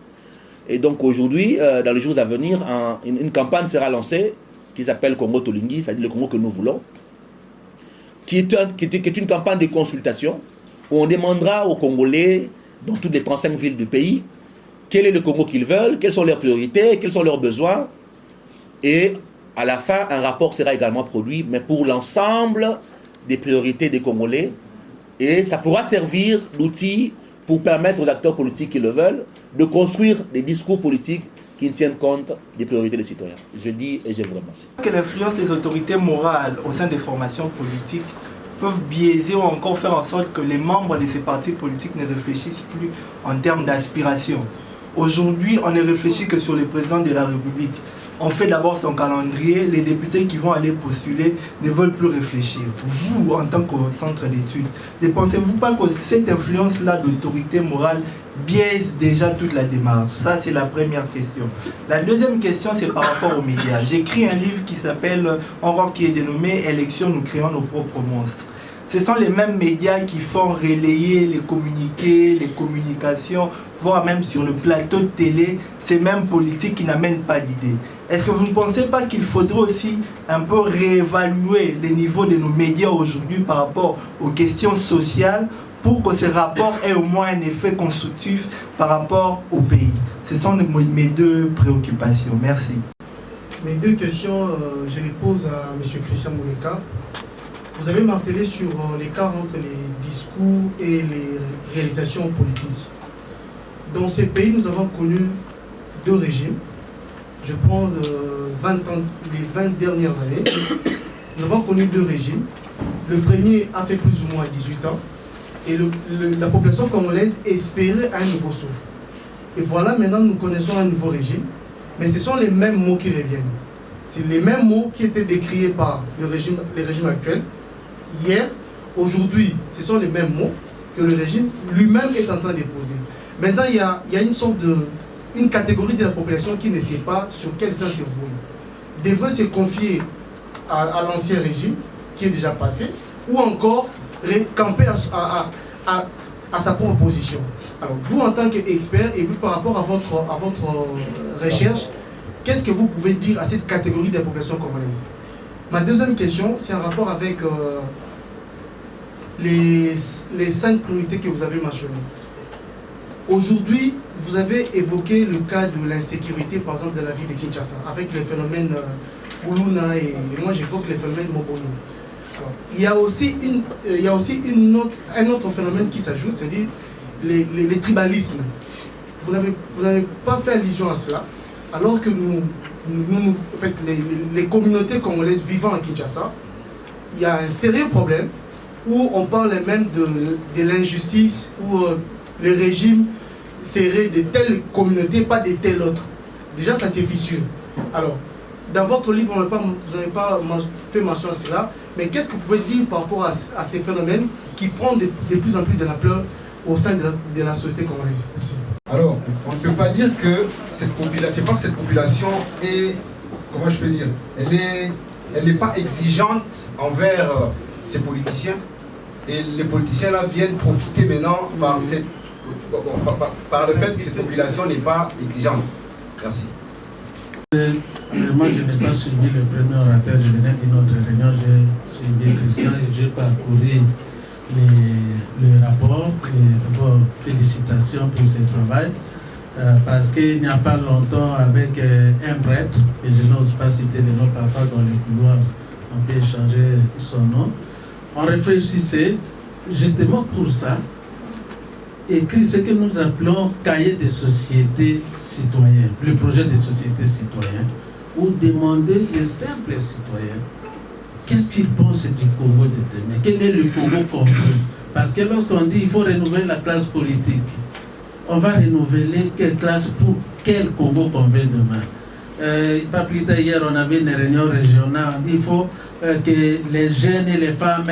Et donc, aujourd'hui, dans les jours à venir, une campagne sera lancée qui s'appelle Congo Tolingi, c'est-à-dire le Congo que nous voulons, qui est une campagne de consultation où on demandera aux Congolais, dans toutes les 35 villes du pays, quel est le Congo qu'ils veulent, quelles sont leurs priorités, quels sont leurs besoins. Et à la fin, un rapport sera également produit, mais pour l'ensemble des priorités des Congolais. Et ça pourra servir d'outil pour permettre aux acteurs politiques qui le veulent de construire des discours politiques qui tiennent compte des priorités des citoyens. Je dis et je vous remercie. Que l'influence des autorités morales au sein des formations politiques peuvent biaiser ou encore faire en sorte que les membres de ces partis politiques ne réfléchissent plus en termes d'aspiration. Aujourd'hui, on ne réfléchit que sur le président de la République. On fait d'abord son calendrier, les députés qui vont aller postuler ne veulent plus réfléchir. Vous, en tant que centre d'études, ne pensez-vous pas que cette influence-là d'autorité morale biaise déjà toute la démarche? Ça, c'est la première question. La deuxième question, c'est par rapport aux médias. J'écris un livre qui s'appelle, qui est dénommé « Élections, nous créons nos propres monstres ». Ce sont les mêmes médias qui font relayer les communiqués, les communications, voire même sur le plateau de télé, ces mêmes politiques qui n'amènent pas d'idées. Est-ce que vous ne pensez pas qu'il faudrait aussi un peu réévaluer les niveaux de nos médias aujourd'hui par rapport aux questions sociales pour que ce rapport ait au moins un effet constructif par rapport au pays? Ce sont mes deux préoccupations. Merci. Mes deux questions, je les pose à M. Christian Mouleka. Vous avez martelé sur l'écart entre les discours et les réalisations politiques. Dans ces pays, nous avons connu deux régimes. Je prends les 20 dernières années. Nous avons connu deux régimes. Le premier a fait plus ou moins 18 ans. Et la population congolaise espérait un nouveau souffle. Et voilà, maintenant, nous connaissons un nouveau régime. Mais ce sont les mêmes mots qui reviennent. C'est les mêmes mots qui étaient décriés par les régimes actuels. Hier, aujourd'hui, ce sont les mêmes mots que le régime lui-même est en train d'épouser. Maintenant, il y a une catégorie de la population qui ne sait pas sur quel sens se vouer. Devrait se confier à l'ancien régime qui est déjà passé, ou encore camper à sa propre position. Alors, vous, en tant qu'expert, et puis par rapport à votre recherche, qu'est-ce que vous pouvez dire à cette catégorie de la population congolaise? Ma deuxième question, c'est en rapport avec les 5 priorités que vous avez mentionnées. Aujourd'hui, vous avez évoqué le cas de l'insécurité, par exemple, de la ville de Kinshasa, avec le phénomène Kuluna et moi j'évoque le phénomène Mobono. Il y a aussi, un autre phénomène qui s'ajoute, c'est-à-dire les tribalismes. Vous n'avez pas fait allusion à cela, alors que en fait, les communautés congolaises vivant à Kinshasa, il y a un sérieux problème où on parle même de l'injustice, où le régime serait de telle communauté, pas de telle autre. Déjà, ça c'est fissure. Alors, dans votre livre, vous n'avez pas fait mention à cela, mais qu'est-ce que vous pouvez dire par rapport à ces phénomènes qui prennent de plus en plus de l'ampleur au sein de la société congolaise? Merci. Alors, on ne peut pas dire que cette population est, comment je peux dire, elle n'est pas exigeante envers ces politiciens. Et les politiciens là viennent profiter maintenant par le fait que cette population n'est pas exigeante. Merci. Moi, je n'ai pas suivi le premier orateur, je venais d'une autre réunion, j'ai suivi Christian et j'ai parcouru le rapport. D'abord, félicitations pour ce travail, parce qu'il n'y a pas longtemps, avec un prêtre, et je n'ose pas citer le nom, parfois dans les couloirs, on peut échanger son nom, on réfléchissait justement pour ça, écrit ce que nous appelons cahier des sociétés citoyennes, le projet des sociétés citoyennes, où demander les simples citoyens qu'est-ce qu'ils pensent du Congo de demain, quel est le Congo qu'on veut. Parce que lorsqu'on dit qu'il faut renouveler la classe politique, on va renouveler quelle classe pour quel Congo qu'on veut demain. Pas plus tard hier, on avait une réunion régionale, on dit qu'il faut que les jeunes et les femmes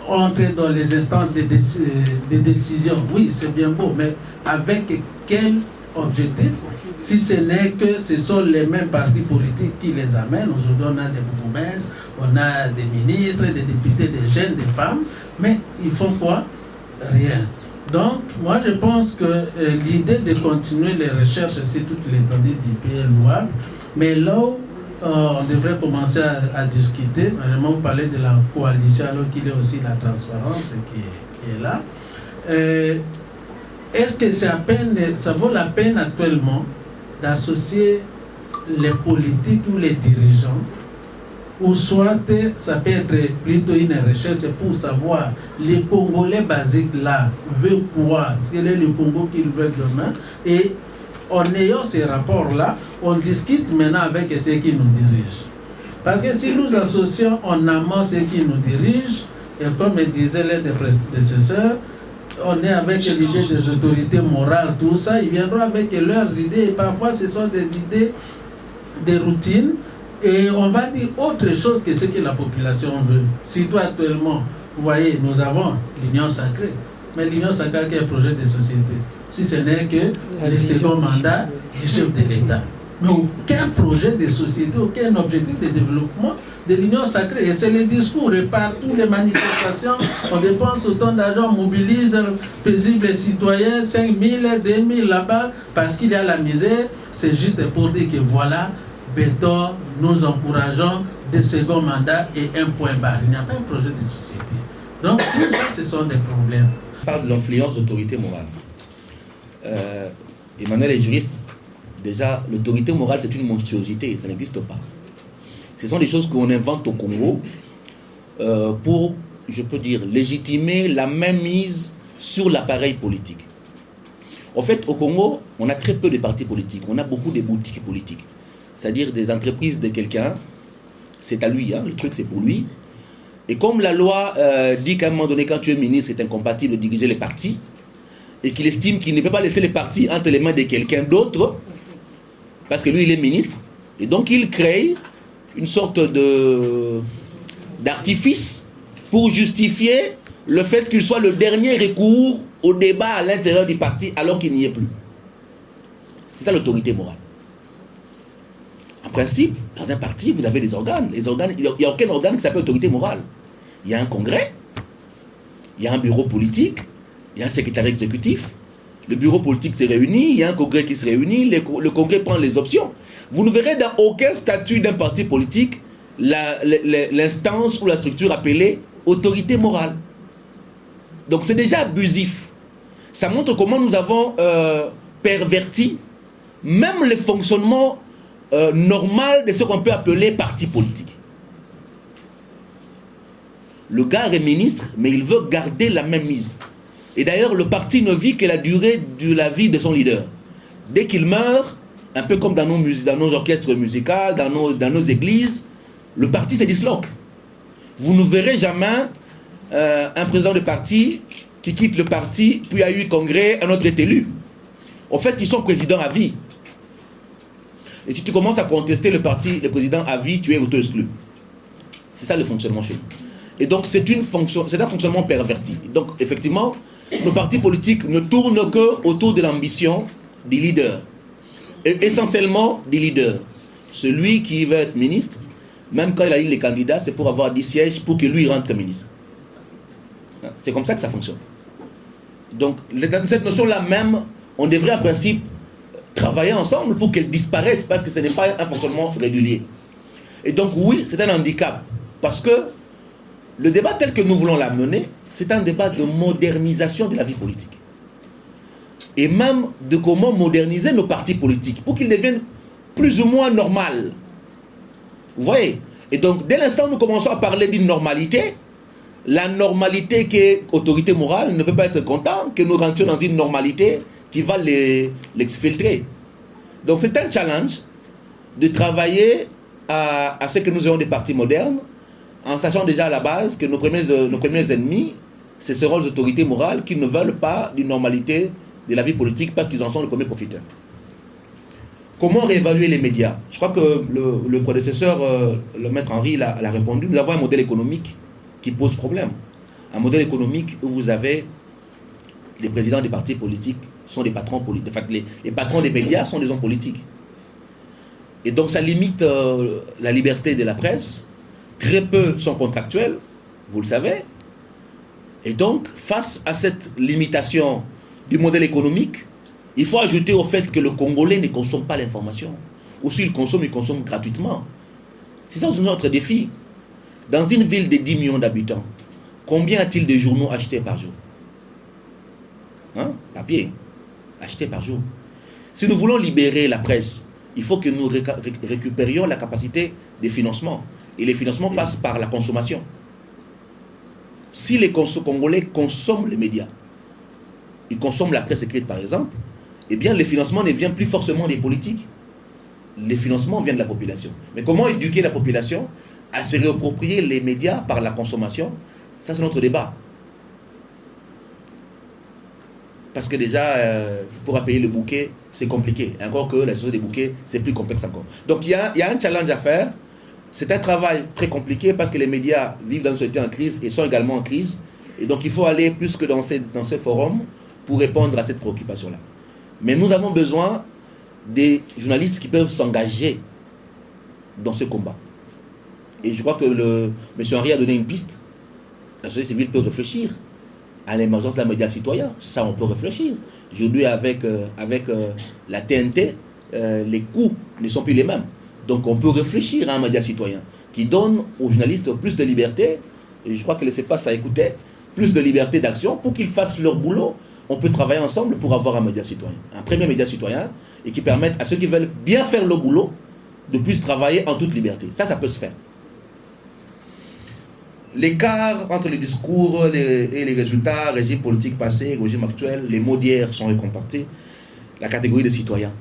entrent dans les instances de décision. Oui, c'est bien beau, mais avec quel objectif? Si ce n'est que ce sont les mêmes partis politiques qui les amènent. Aujourd'hui, on a des bourgmestres, on a des ministres, des députés, des jeunes, des femmes, mais ils font quoi? Rien. Donc, moi, je pense que l'idée de continuer les recherches sur toute l'étendue du pays est louable, mais là où on devrait commencer à discuter, vraiment vous parlez de la coalition alors qu'il y a aussi la transparence qui est là. Est-ce que ça vaut la peine actuellement d'associer les politiques ou les dirigeants, ou soit ça peut être plutôt une recherche pour savoir les Congolais basiques là veulent quoi, quel est le Congo qu'ils veulent demain, et en ayant ces rapports-là, on discute maintenant avec ceux qui nous dirigent. Parce que si nous associons en amont ceux qui nous dirigent, et comme disaient les prédécesseurs, on est avec l'idée des autorités morales, tout ça, ils viendront avec leurs idées, et parfois ce sont des idées de routine, et on va dire autre chose que ce que la population veut. Surtout actuellement, vous voyez, nous avons l'Union sacrée, mais l'Union sacrée est un projet de société, si ce n'est que le second mandat du chef de l'État. Mais aucun projet de société, aucun objectif de développement de l'Union sacrée. Et c'est le discours, et partout les manifestations, on dépense autant d'argent, on mobilise paisibles citoyens, 5 000, 2 000 là-bas, parce qu'il y a la misère. C'est juste pour dire que voilà, béton, nous encourageons des seconds mandats et un point barre. Il n'y a pas un projet de société. Donc tout ça, ce sont des problèmes. On parle de l'influence d'autorité morale. Emmanuel est juriste. Déjà, l'autorité morale, c'est une monstruosité, ça n'existe pas. Ce sont des choses qu'on invente au Congo pour, je peux dire, légitimer la mainmise sur l'appareil politique. En fait, au Congo, on a très peu de partis politiques, on a beaucoup de boutiques politiques. C'est-à-dire des entreprises de quelqu'un, c'est à lui, hein, le truc c'est pour lui. Et comme la loi dit qu'à un moment donné, quand tu es ministre, c'est incompatible de diriger les partis, et qu'il estime qu'il ne peut pas laisser les partis entre les mains de quelqu'un d'autre, parce que lui, il est ministre, et donc il crée une sorte d'artifice pour justifier le fait qu'il soit le dernier recours au débat à l'intérieur du parti alors qu'il n'y est plus. C'est ça l'autorité morale. En principe, dans un parti, vous avez des organes. Les organes, il n'y a aucun organe qui s'appelle autorité morale. Il y a un congrès, il y a un bureau politique, il y a un secrétariat exécutif. Le bureau politique se réunit, il y a un congrès qui se réunit, le congrès prend les options. Vous ne verrez dans aucun statut d'un parti politique l'instance ou la structure appelée autorité morale. Donc c'est déjà abusif. Ça montre comment nous avons perverti même le fonctionnement normal de ce qu'on peut appeler parti politique. Le gars est ministre, mais il veut garder la même mise. Et d'ailleurs, le parti ne vit que la durée de la vie de son leader. Dès qu'il meurt, un peu comme dans nos orchestres musicaux, dans nos églises, le parti se disloque. Vous ne verrez jamais un président de parti qui quitte le parti, puis à eu congrès, un autre est élu. En fait, ils sont présidents à vie. Et si tu commences à contester le parti, le président à vie, tu es auto-exclu. C'est ça le fonctionnement chez nous. Et donc, c'est un fonctionnement perverti. Donc, effectivement, nos partis politiques ne tournent que autour de l'ambition des leaders. Et essentiellement des leaders. Celui qui veut être ministre, même quand il a eu les candidats, c'est pour avoir 10 sièges pour que lui rentre ministre. C'est comme ça que ça fonctionne. Donc, dans cette notion-là même, on devrait en principe travailler ensemble pour qu'elle disparaisse parce que ce n'est pas un fonctionnement régulier. Et donc, oui, c'est un handicap. Parce que le débat tel que nous voulons l'amener, c'est un débat de modernisation de la vie politique. Et même de comment moderniser nos partis politiques pour qu'ils deviennent plus ou moins normaux. Vous voyez? Et donc, dès l'instant où nous commençons à parler d'une normalité, la normalité qui est autorité morale ne peut pas être contente que nous rentrions dans une normalité qui va l'exfiltrer. Donc, c'est un challenge de travailler à ce que nous ayons des partis modernes, en sachant déjà à la base que nos premiers ennemis, ce seront les autorités morales qui ne veulent pas d'une normalité de la vie politique parce qu'ils en sont les premiers profiteurs. Comment réévaluer les médias? Je crois que le prédécesseur, le maître Henri, l'a répondu. Nous avons un modèle économique qui pose problème. Un modèle économique où vous avez les présidents des partis politiques sont des patrons politiques. En fait, les patrons des médias sont des hommes politiques. Et donc ça limite la liberté de la presse. Très peu sont contractuels, vous le savez. Et donc, face à cette limitation du modèle économique, il faut ajouter au fait que le Congolais ne consomme pas l'information. Ou s'il consomme, il consomme gratuitement. C'est ça notre défi. Dans une ville de 10 millions d'habitants, combien a-t-il de journaux achetés par jour? Papier, achetés par jour. Si nous voulons libérer la presse, il faut que nous récupérions la capacité de financement. Et les financements passent par la consommation. Si les Congolais consomment les médias, ils consomment la presse écrite par exemple, eh bien les financements ne viennent plus forcément des politiques. Les financements viennent de la population. Mais comment éduquer la population à se réapproprier les médias par la consommation? Ça, c'est notre débat. Parce que déjà, pour payer le bouquet, c'est compliqué. Encore que la société des bouquets, c'est plus complexe encore. Donc, il y a un challenge à faire. C'est un travail très compliqué parce que les médias vivent dans une société en crise et sont également en crise. Et donc, il faut aller plus que dans ces forums pour répondre à cette préoccupation-là. Mais nous avons besoin des journalistes qui peuvent s'engager dans ce combat. Et je crois que M. Henri a donné une piste. La société civile peut réfléchir à l'émergence d'un média citoyen. Ça, on peut réfléchir. Aujourd'hui, avec la TNT, les coûts ne sont plus les mêmes. Donc, on peut réfléchir à un média citoyen qui donne aux journalistes plus de liberté, et je crois que c'est pas ça à écouter, plus de liberté d'action pour qu'ils fassent leur boulot. On peut travailler ensemble pour avoir un média citoyen, un premier média citoyen, et qui permette à ceux qui veulent bien faire leur boulot de plus travailler en toute liberté. Ça peut se faire. L'écart entre les discours et les résultats, régime politique passé, régime actuel, les mots d'hier sont récompartis, la catégorie des citoyens.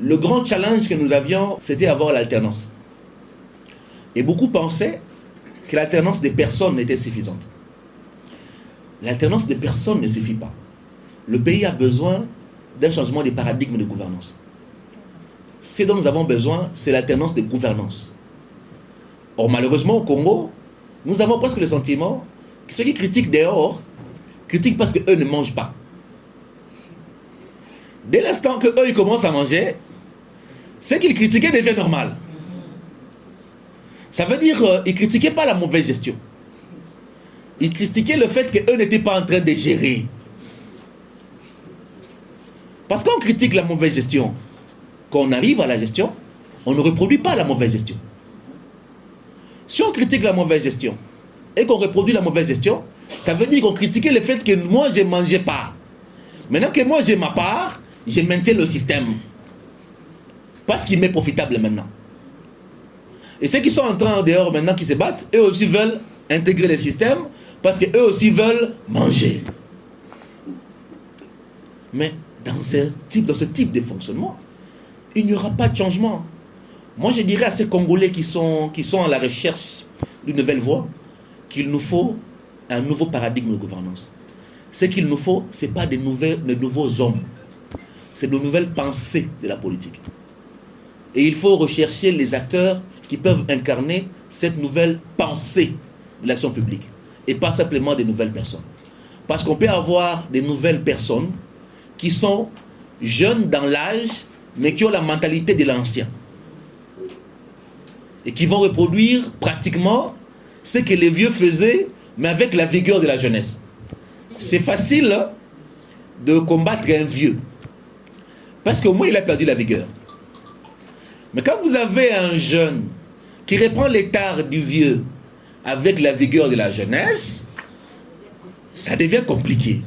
Le grand challenge que nous avions, c'était avoir l'alternance. Et beaucoup pensaient que l'alternance des personnes était suffisante. L'alternance des personnes ne suffit pas. Le pays a besoin d'un changement des paradigmes de gouvernance. Ce dont nous avons besoin, c'est l'alternance de gouvernance. Or, malheureusement, au Congo, nous avons presque le sentiment que ceux qui critiquent dehors, critiquent parce qu'eux ne mangent pas. Dès l'instant qu'eux, ils commencent à manger, ce qu'ils critiquaient devient normal. Ça veut dire qu'ils ne critiquaient pas la mauvaise gestion. Ils critiquaient le fait qu'eux n'étaient pas en train de gérer. Parce qu'on critique la mauvaise gestion, quand on arrive à la gestion, on ne reproduit pas la mauvaise gestion. Si on critique la mauvaise gestion et qu'on reproduit la mauvaise gestion, ça veut dire qu'on critiquait le fait que moi je ne mangeais pas. Maintenant que moi j'ai ma part, je maintiens le système. Parce qu'il m'est profitable maintenant. Et ceux qui sont en train dehors maintenant, qui se battent, eux aussi veulent intégrer les systèmes parce qu'eux aussi veulent manger. Mais dans ce type de fonctionnement, il n'y aura pas de changement. Moi, je dirais à ces Congolais qui sont à la recherche d'une nouvelle voie qu'il nous faut un nouveau paradigme de gouvernance. Ce qu'il nous faut, ce n'est pas de nouveaux hommes, c'est de nouvelles pensées de la politique. Et il faut rechercher les acteurs qui peuvent incarner cette nouvelle pensée de l'action publique et pas simplement des nouvelles personnes. Parce qu'on peut avoir des nouvelles personnes qui sont jeunes dans l'âge, mais qui ont la mentalité de l'ancien. Et qui vont reproduire pratiquement ce que les vieux faisaient, mais avec la vigueur de la jeunesse. C'est facile de combattre un vieux, parce qu'au moins il a perdu la vigueur. Mais quand vous avez un jeune qui reprend les tares du vieux avec la vigueur de la jeunesse, ça devient compliqué.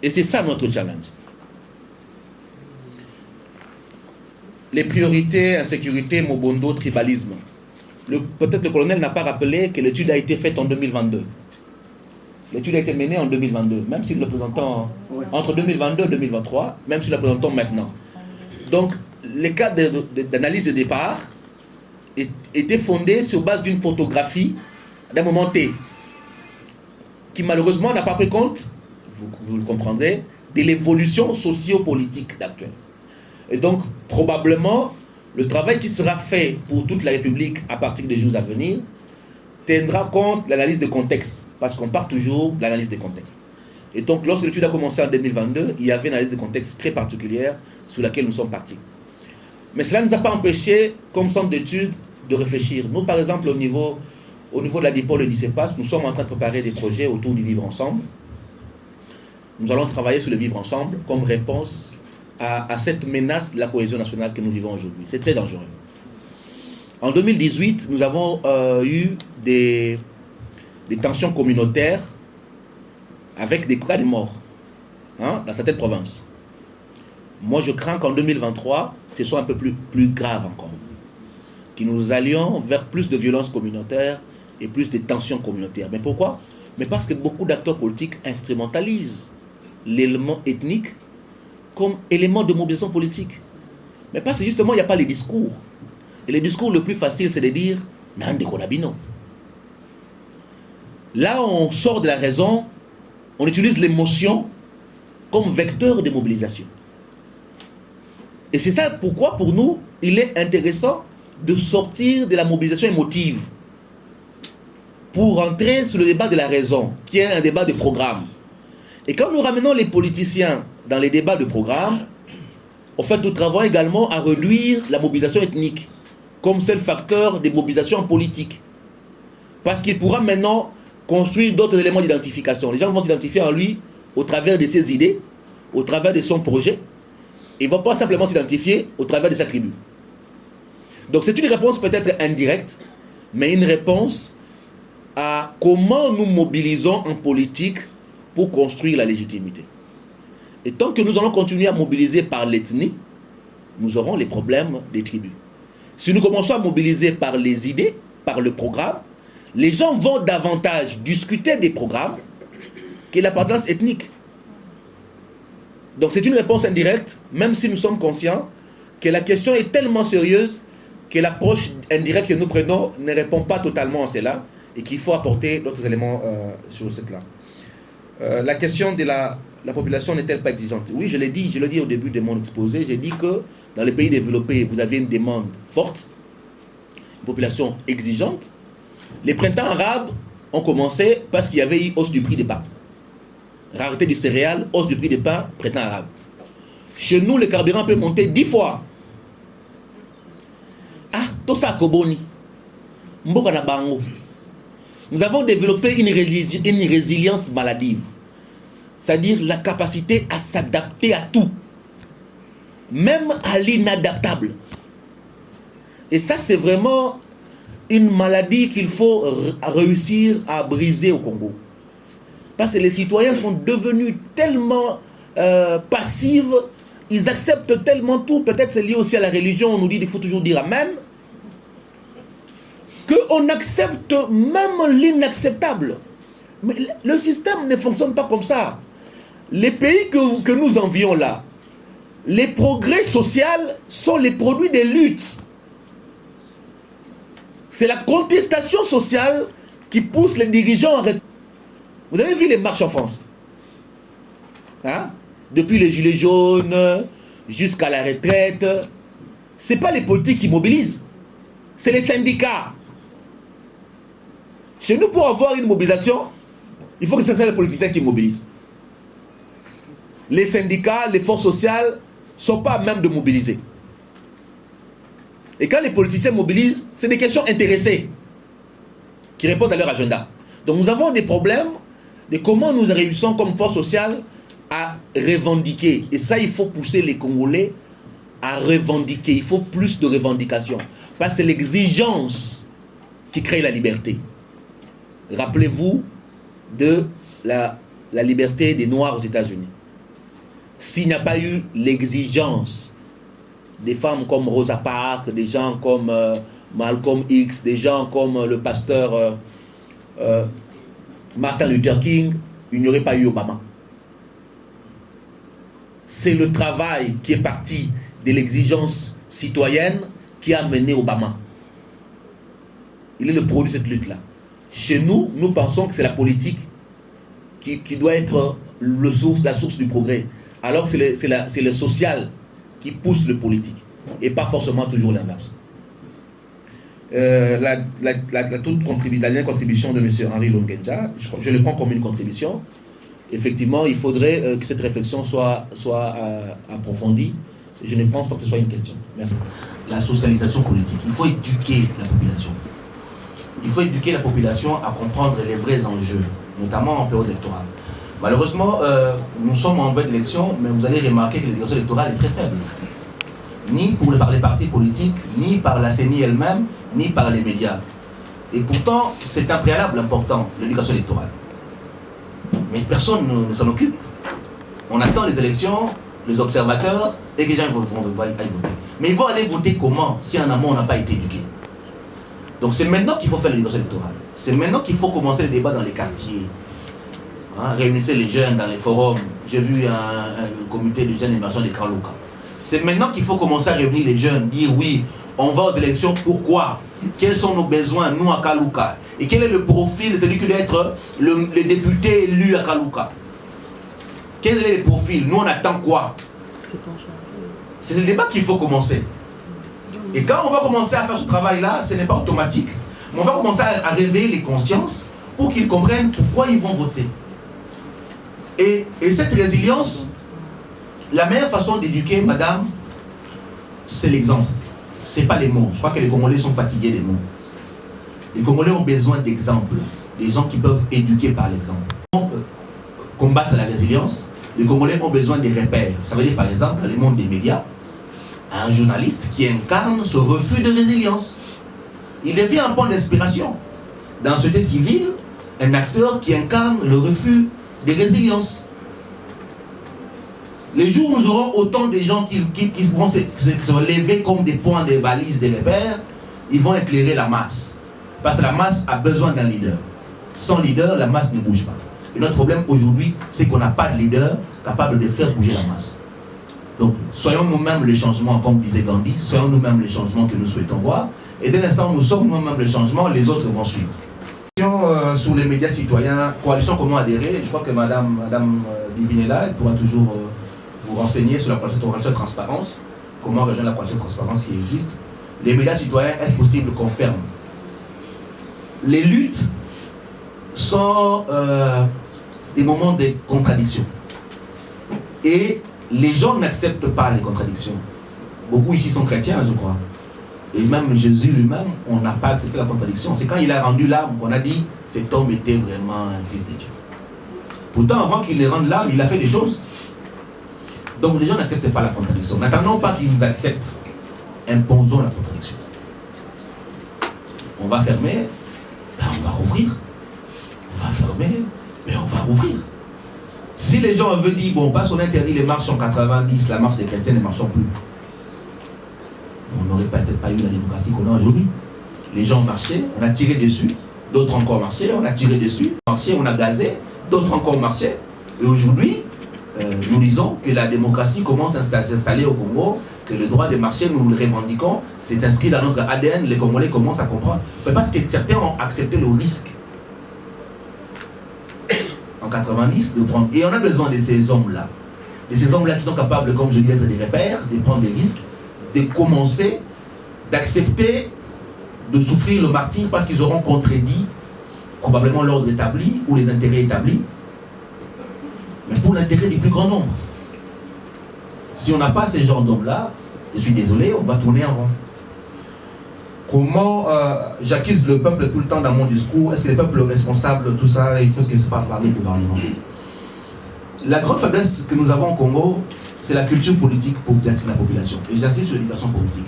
Et c'est ça notre challenge. Les priorités, insécurité, Mobondo, tribalisme. Peut-être le colonel n'a pas rappelé que l'étude a été faite en 2022. L'étude a été menée en 2022, même si nous le présentons entre 2022 et 2023, même si nous la présentons maintenant. Donc, les cas d'analyse de départ étaient fondés sur base d'une photographie d'un moment T, qui malheureusement n'a pas pris compte, vous le comprendrez, de l'évolution socio-politique d'actuelle. Et donc, probablement, le travail qui sera fait pour toute la République à partir des jours à venir tiendra compte de l'analyse de contexte, parce qu'on part toujours de l'analyse de contexte. Et donc, lorsque l'étude a commencé en 2022, il y avait une analyse de contexte très particulière sur laquelle nous sommes partis. Mais cela ne nous a pas empêché, comme centre d'études, de réfléchir. Nous, par exemple, au niveau de la DIPOL et du CEPAS, nous sommes en train de préparer des projets autour du vivre ensemble. Nous allons travailler sur le vivre ensemble comme réponse à cette menace de la cohésion nationale que nous vivons aujourd'hui. C'est très dangereux. En 2018, nous avons eu des tensions communautaires avec des cas de mort dans certaines provinces. Moi, je crains qu'en 2023, ce soit un peu plus grave encore. Que nous allions vers plus de violence communautaire et plus de tensions communautaires. Mais pourquoi? Mais parce que beaucoup d'acteurs politiques instrumentalisent l'élément ethnique comme élément de mobilisation politique. Mais parce que justement, il n'y a pas les discours. Et le discours le plus facile, c'est de dire « Nande Konabino ». Là, on sort de la raison, on utilise l'émotion comme vecteur de mobilisation. Et c'est ça pourquoi, pour nous, il est intéressant de sortir de la mobilisation émotive pour entrer sur le débat de la raison, qui est un débat de programme. Et quand nous ramenons les politiciens dans les débats de programme, en fait, nous travaillons également à réduire la mobilisation ethnique comme seul facteur de mobilisation politique. Parce qu'il pourra maintenant construire d'autres éléments d'identification. Les gens vont s'identifier en lui au travers de ses idées, au travers de son projet. Ils ne vont pas simplement s'identifier au travers de sa tribu. Donc c'est une réponse peut-être indirecte, mais une réponse à comment nous mobilisons en politique pour construire la légitimité. Et tant que nous allons continuer à mobiliser par l'ethnie, nous aurons les problèmes des tribus. Si nous commençons à mobiliser par les idées, par le programme, les gens vont davantage discuter des programmes que l'appartenance ethnique. Donc c'est une réponse indirecte, même si nous sommes conscients que la question est tellement sérieuse que l'approche indirecte que nous prenons ne répond pas totalement à cela et qu'il faut apporter d'autres éléments sur cette-là. La question de la population n'est-elle pas exigeante? Oui, je l'ai dit au début de mon exposé, j'ai dit que dans les pays développés, vous avez une demande forte, une population exigeante. Les printemps arabes ont commencé parce qu'il y avait eu hausse du prix des pains. Rareté du céréal, hausse du prix des pains, printemps arabe. Chez nous, le carburant peut monter 10 fois. Ah, tout ça à Koboni. Mboka na bango. Nous avons développé une résilience maladive. C'est-à-dire la capacité à s'adapter à tout. Même à l'inadaptable. Et ça, c'est vraiment une maladie qu'il faut réussir à briser au Congo. Parce que les citoyens sont devenus tellement passifs ils acceptent tellement tout, peut-être c'est lié aussi à la religion, on nous dit qu'il faut toujours dire Amen, qu'on accepte même l'inacceptable. Mais le système ne fonctionne pas comme ça. Les pays que nous envions là, les progrès sociaux sont les produits des luttes. C'est la contestation sociale qui pousse les dirigeants à... Vous avez vu les marches en France, hein? Depuis les gilets jaunes jusqu'à la retraite. Ce n'est pas les politiques qui mobilisent, c'est les syndicats. Chez nous, pour avoir une mobilisation, il faut que ce soit les politiciens qui mobilisent. Les syndicats, les forces sociales ne sont pas à même de mobiliser. Et quand les politiciens mobilisent, c'est des questions intéressées qui répondent à leur agenda. Donc nous avons des problèmes de comment nous réussissons comme force sociale à revendiquer. Et ça, il faut pousser les Congolais à revendiquer. Il faut plus de revendications. Parce que c'est l'exigence qui crée la liberté. Rappelez-vous de la liberté des Noirs aux États-Unis. S'il n'y a pas eu l'exigence des femmes comme Rosa Parks, des gens comme Malcolm X, des gens comme le pasteur Martin Luther King, il n'y aurait pas eu Obama. C'est le travail qui est parti de l'exigence citoyenne qui a mené Obama. Il est le produit de cette lutte-là. Chez nous, nous pensons que c'est la politique qui doit être la source du progrès. Alors que c'est le social qui pousse le politique. Et pas forcément toujours l'inverse. La dernière contribution de M. Henri Longenja, je le prends comme une contribution. Effectivement, il faudrait que cette réflexion soit approfondie. Je ne pense pas que ce soit une question. Merci. La socialisation politique. Il faut éduquer la population. Il faut éduquer la population à comprendre les vrais enjeux, notamment en période électorale. Malheureusement, nous sommes en veille d'élection, mais vous allez remarquer que l'élection électorale est très faible. Ni par les partis politiques, ni par la CENI elle-même, ni par les médias. Et pourtant, c'est un préalable important, l'éducation électorale. Mais personne ne s'en occupe. On attend les élections, les observateurs, et que les gens vont aller voter. Mais ils vont aller voter comment, si en amont on n'a pas été éduqué? Donc c'est maintenant qu'il faut faire l'éducation électorale. C'est maintenant qu'il faut commencer les débats dans les quartiers. Hein, réunissez les jeunes dans les forums. J'ai vu un comité de jeunes émergents de Kaluka. C'est maintenant qu'il faut commencer à réunir les jeunes, dire oui, on va aux élections, pourquoi? Quels sont nos besoins, nous à Kaluka? Et quel est le profil de celui qui doit être le député élu à Kaluka? Quel est le profil? Nous on attend quoi? C'est le débat qu'il faut commencer. Et quand on va commencer à faire ce travail-là, ce n'est pas automatique, mais on va commencer à réveiller les consciences pour qu'ils comprennent pourquoi ils vont voter. Et cette résilience, la meilleure façon d'éduquer, madame, c'est l'exemple. Ce n'est pas les mots. Je crois que les Congolais sont fatigués des mots. Les Congolais ont besoin d'exemples, des gens qui peuvent éduquer par l'exemple. Pour combattre la résilience, les Congolais ont besoin des repères. Ça veut dire par exemple, dans le monde des médias, un journaliste qui incarne ce refus de résilience. Il devient un point d'inspiration. Dans la société civile, un acteur qui incarne le refus de résilience. Les jours où nous aurons autant de gens qui vont se lever comme des points de balises, des repères, ils vont éclairer la masse. Parce que la masse a besoin d'un leader. Sans leader, la masse ne bouge pas. Et notre problème aujourd'hui, c'est qu'on n'a pas de leader capable de faire bouger la masse. Donc, soyons nous-mêmes les changements, comme disait Gandhi, soyons nous-mêmes les changements que nous souhaitons voir. Et dès l'instant où nous sommes nous-mêmes les changements, les autres vont suivre. Sur les médias citoyens, coalition comment adhérer, je crois que Madame Divine est là, elle pourra toujours vous renseigner sur la coalition de transparence, comment rejoindre la coalition de transparence qui existe. Les médias citoyens, est-ce possible qu'on ferme? Les luttes sont des moments de contradiction. Et les gens n'acceptent pas les contradictions. Beaucoup ici sont chrétiens, je crois. Et même Jésus lui-même, on n'a pas accepté la contradiction. C'est quand il a rendu l'âme qu'on a dit cet homme était vraiment un fils de Dieu. Pourtant, avant qu'il ait rendu l'âme, il a fait des choses. Donc les gens n'acceptent pas la contradiction. N'attendons pas qu'ils nous acceptent. Imposons la contradiction. On va fermer, ben on va rouvrir. On va fermer, mais on va rouvrir. Si les gens veulent dire, bon, parce qu'on interdit les marches en 90, la marche des chrétiens ne marchent plus. On n'aurait peut-être pas eu la démocratie qu'on a aujourd'hui. Les gens marchaient, on a tiré dessus, d'autres encore marchaient, on a tiré dessus, on a gazé, d'autres encore marchaient. Et aujourd'hui, nous disons que la démocratie commence à s'installer au Congo, que le droit de marcher, nous le revendiquons, c'est inscrit dans notre ADN, les Congolais commencent à comprendre. Mais parce que certains ont accepté le risque en 90 de prendre. Et on a besoin de ces hommes-là. De ces hommes-là qui sont capables, comme je dis, d'être des repères, de prendre des risques, de commencer, d'accepter de souffrir le martyre parce qu'ils auront contredit probablement l'ordre établi ou les intérêts établis, mais pour l'intérêt du plus grand nombre. Si on n'a pas ces genres d'hommes-là, je suis désolé, on va tourner en rond. Comment j'accuse le peuple tout le temps dans mon discours? Est-ce que le peuple est responsable de tout ça? Il faut que ce soit parler du gouvernement. La grande faiblesse que nous avons au Congo, c'est la culture politique pour la population. Et j'insiste sur l'éducation politique.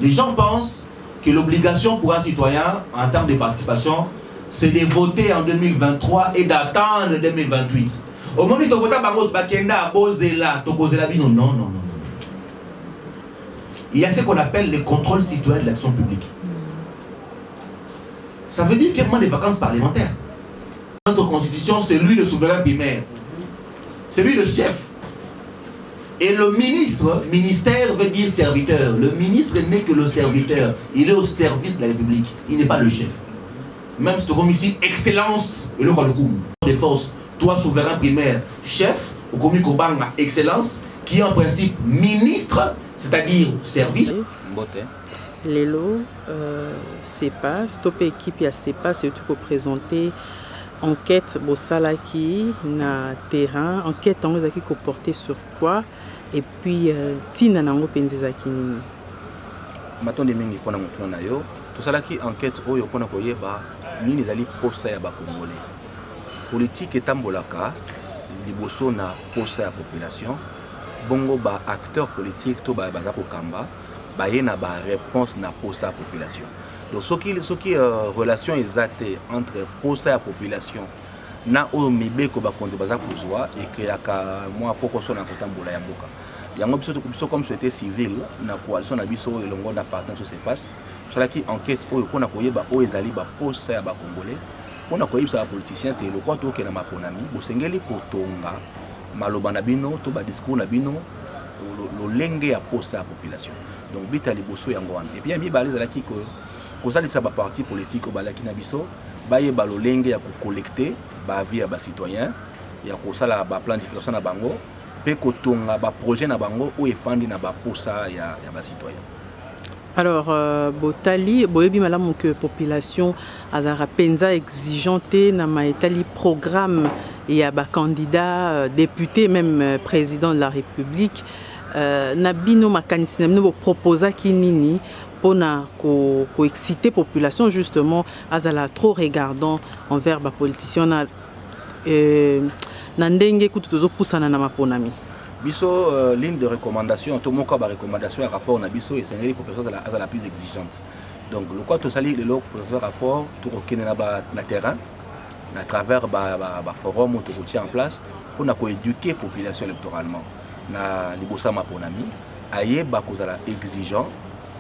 Les gens pensent que l'obligation pour un citoyen, en termes de participation, c'est de voter en 2023 et d'attendre 2028. Au moment où tu votes à Bakenda, Bozela, Tokozela, non, non, non, non. Il y a ce qu'on appelle le contrôle citoyen de l'action publique. Ça veut dire qu'il y a moins de vacances parlementaires. Notre constitution, c'est lui le souverain primaire. C'est lui le chef. Et le ministère veut dire serviteur. Le ministre n'est que le serviteur. Il est au service de la République. Il n'est pas le chef. Même si tu comme ici, excellence, et le coup des forces, toi souverain primaire, chef, au commis Kobanga, excellence, qui est en principe ministre, c'est-à-dire service. Lelo, CEPA, stopper équipe à CEPA, c'est tout pour présenter enquête Bosalaki na terrain, enquête en qui porté sur quoi, et puis Tina Nango Pendezaki Nini. Maton de mingi pona mutuna na yo, tout ça là qui enquête oyo pona koyeba nini zali posa ya ba Congolais. Politique etambolaka liboso na posa ya population. Bongo ba acteur politique to ba baza ko kamba ba yena ba réponse na posa ya population. Donc ce qui relation exacte entre posa ya population na o mibeko ba konzi baza kozwa et que aka moi poko so na kotambola ya mboka. Yango biso comme société civile na coalition na biso elongo na partenaire se passe. Cela qui enquête oyo pona koyeba o ezali ba posa ya ba Congolais. Pona koyeba ba politicien te le quoi to ke na maponami bosengeli kotonga maloba na bino to ba discours na bino lolenge ya posa ya population. Donc bita liboso yango wana. Et puis mi baleza la ki ko kosalisa ba parti politique o balaki na biso baye ba lolenge ya ko collecter ba vie ya ba citoyen ya ko sala ba plan d'inflation na bango pe ko tonga ba projet na bango o efandi na ba posa ya ba citoyen. Alors, Botali, Boyebi Malamu que population azara penza exigeante na maetali programme et à candidat député même président de la République nabino makanisme no proposa kinini pona ko exciter population justement azala trop regardant envers ba politicien na ndenge kutuzo pusana na maponami. Biso ligne de recommandation, tout mon cas recommandation à rapport na biso et c'est une population la plus exigeante. Donc le quoi tout sali le rapport tout aucun na terrain à travers ba forum ou tout tient en place pour na éduquer population électoralement. Na libosa maponami aye ba kozala exigeant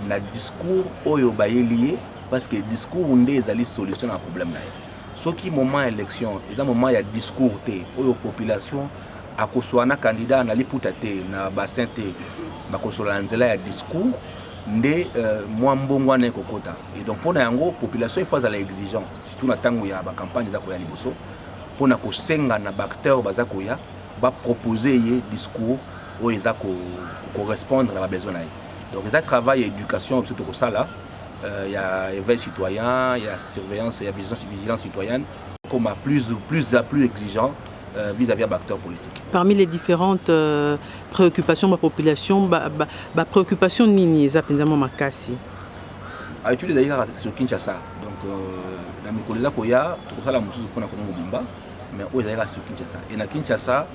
na discours oyo ba lié parce que discours ndé ezali solution à problème na. Ce qui moment élection, ils un moment il y a discours té oyo population a kosoana candidat na liputa te na bassin te bakosola nzela ya discours nde mwa mbongo na kokota et donc pona yango population faut à l'exigence surtout na tango ya ba campagne za koya liboso pona ko senga na acteur baza koya ba proposer ye discours o eza ko correspondre à ba besoin na. Donc ça travail éducation surtout ko ça là il y a éveil citoyen, il y a surveillance, il y a vigilance citoyenne comme à plus exigeant vis-à-vis de l'acteur politique. Parmi les différentes préoccupations de la population, la préoccupation nini ezapendama makasi. A étudier d'ailleurs sur Kinshasa. Donc dans mes collègues koya tout ça la mususu pona ko mobimba mais o ezalaka sur Kinshasa. Et na Kinshasa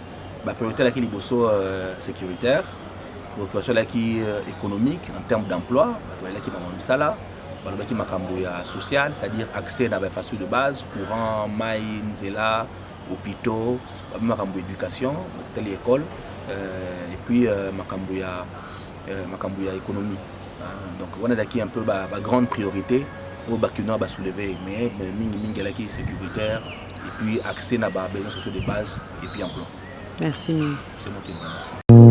la priorité là qui liboso sécuritaire, préoccupation là qui économique en termes d'emploi, là qui va sala, balobaki makambo ya social, c'est-à-dire accès à la facture de base, courant, maï, nzela hôpitaux, makambo éducation, telle école, et puis makambo ya économie. Donc on a d'acquis un peu la grande priorité au Bakuna va soulever, mais mingi qui est sécuritaire, et puis accès à besoins sociaux de base, et puis emploi. Merci Ming. C'est moi qui vous remercie.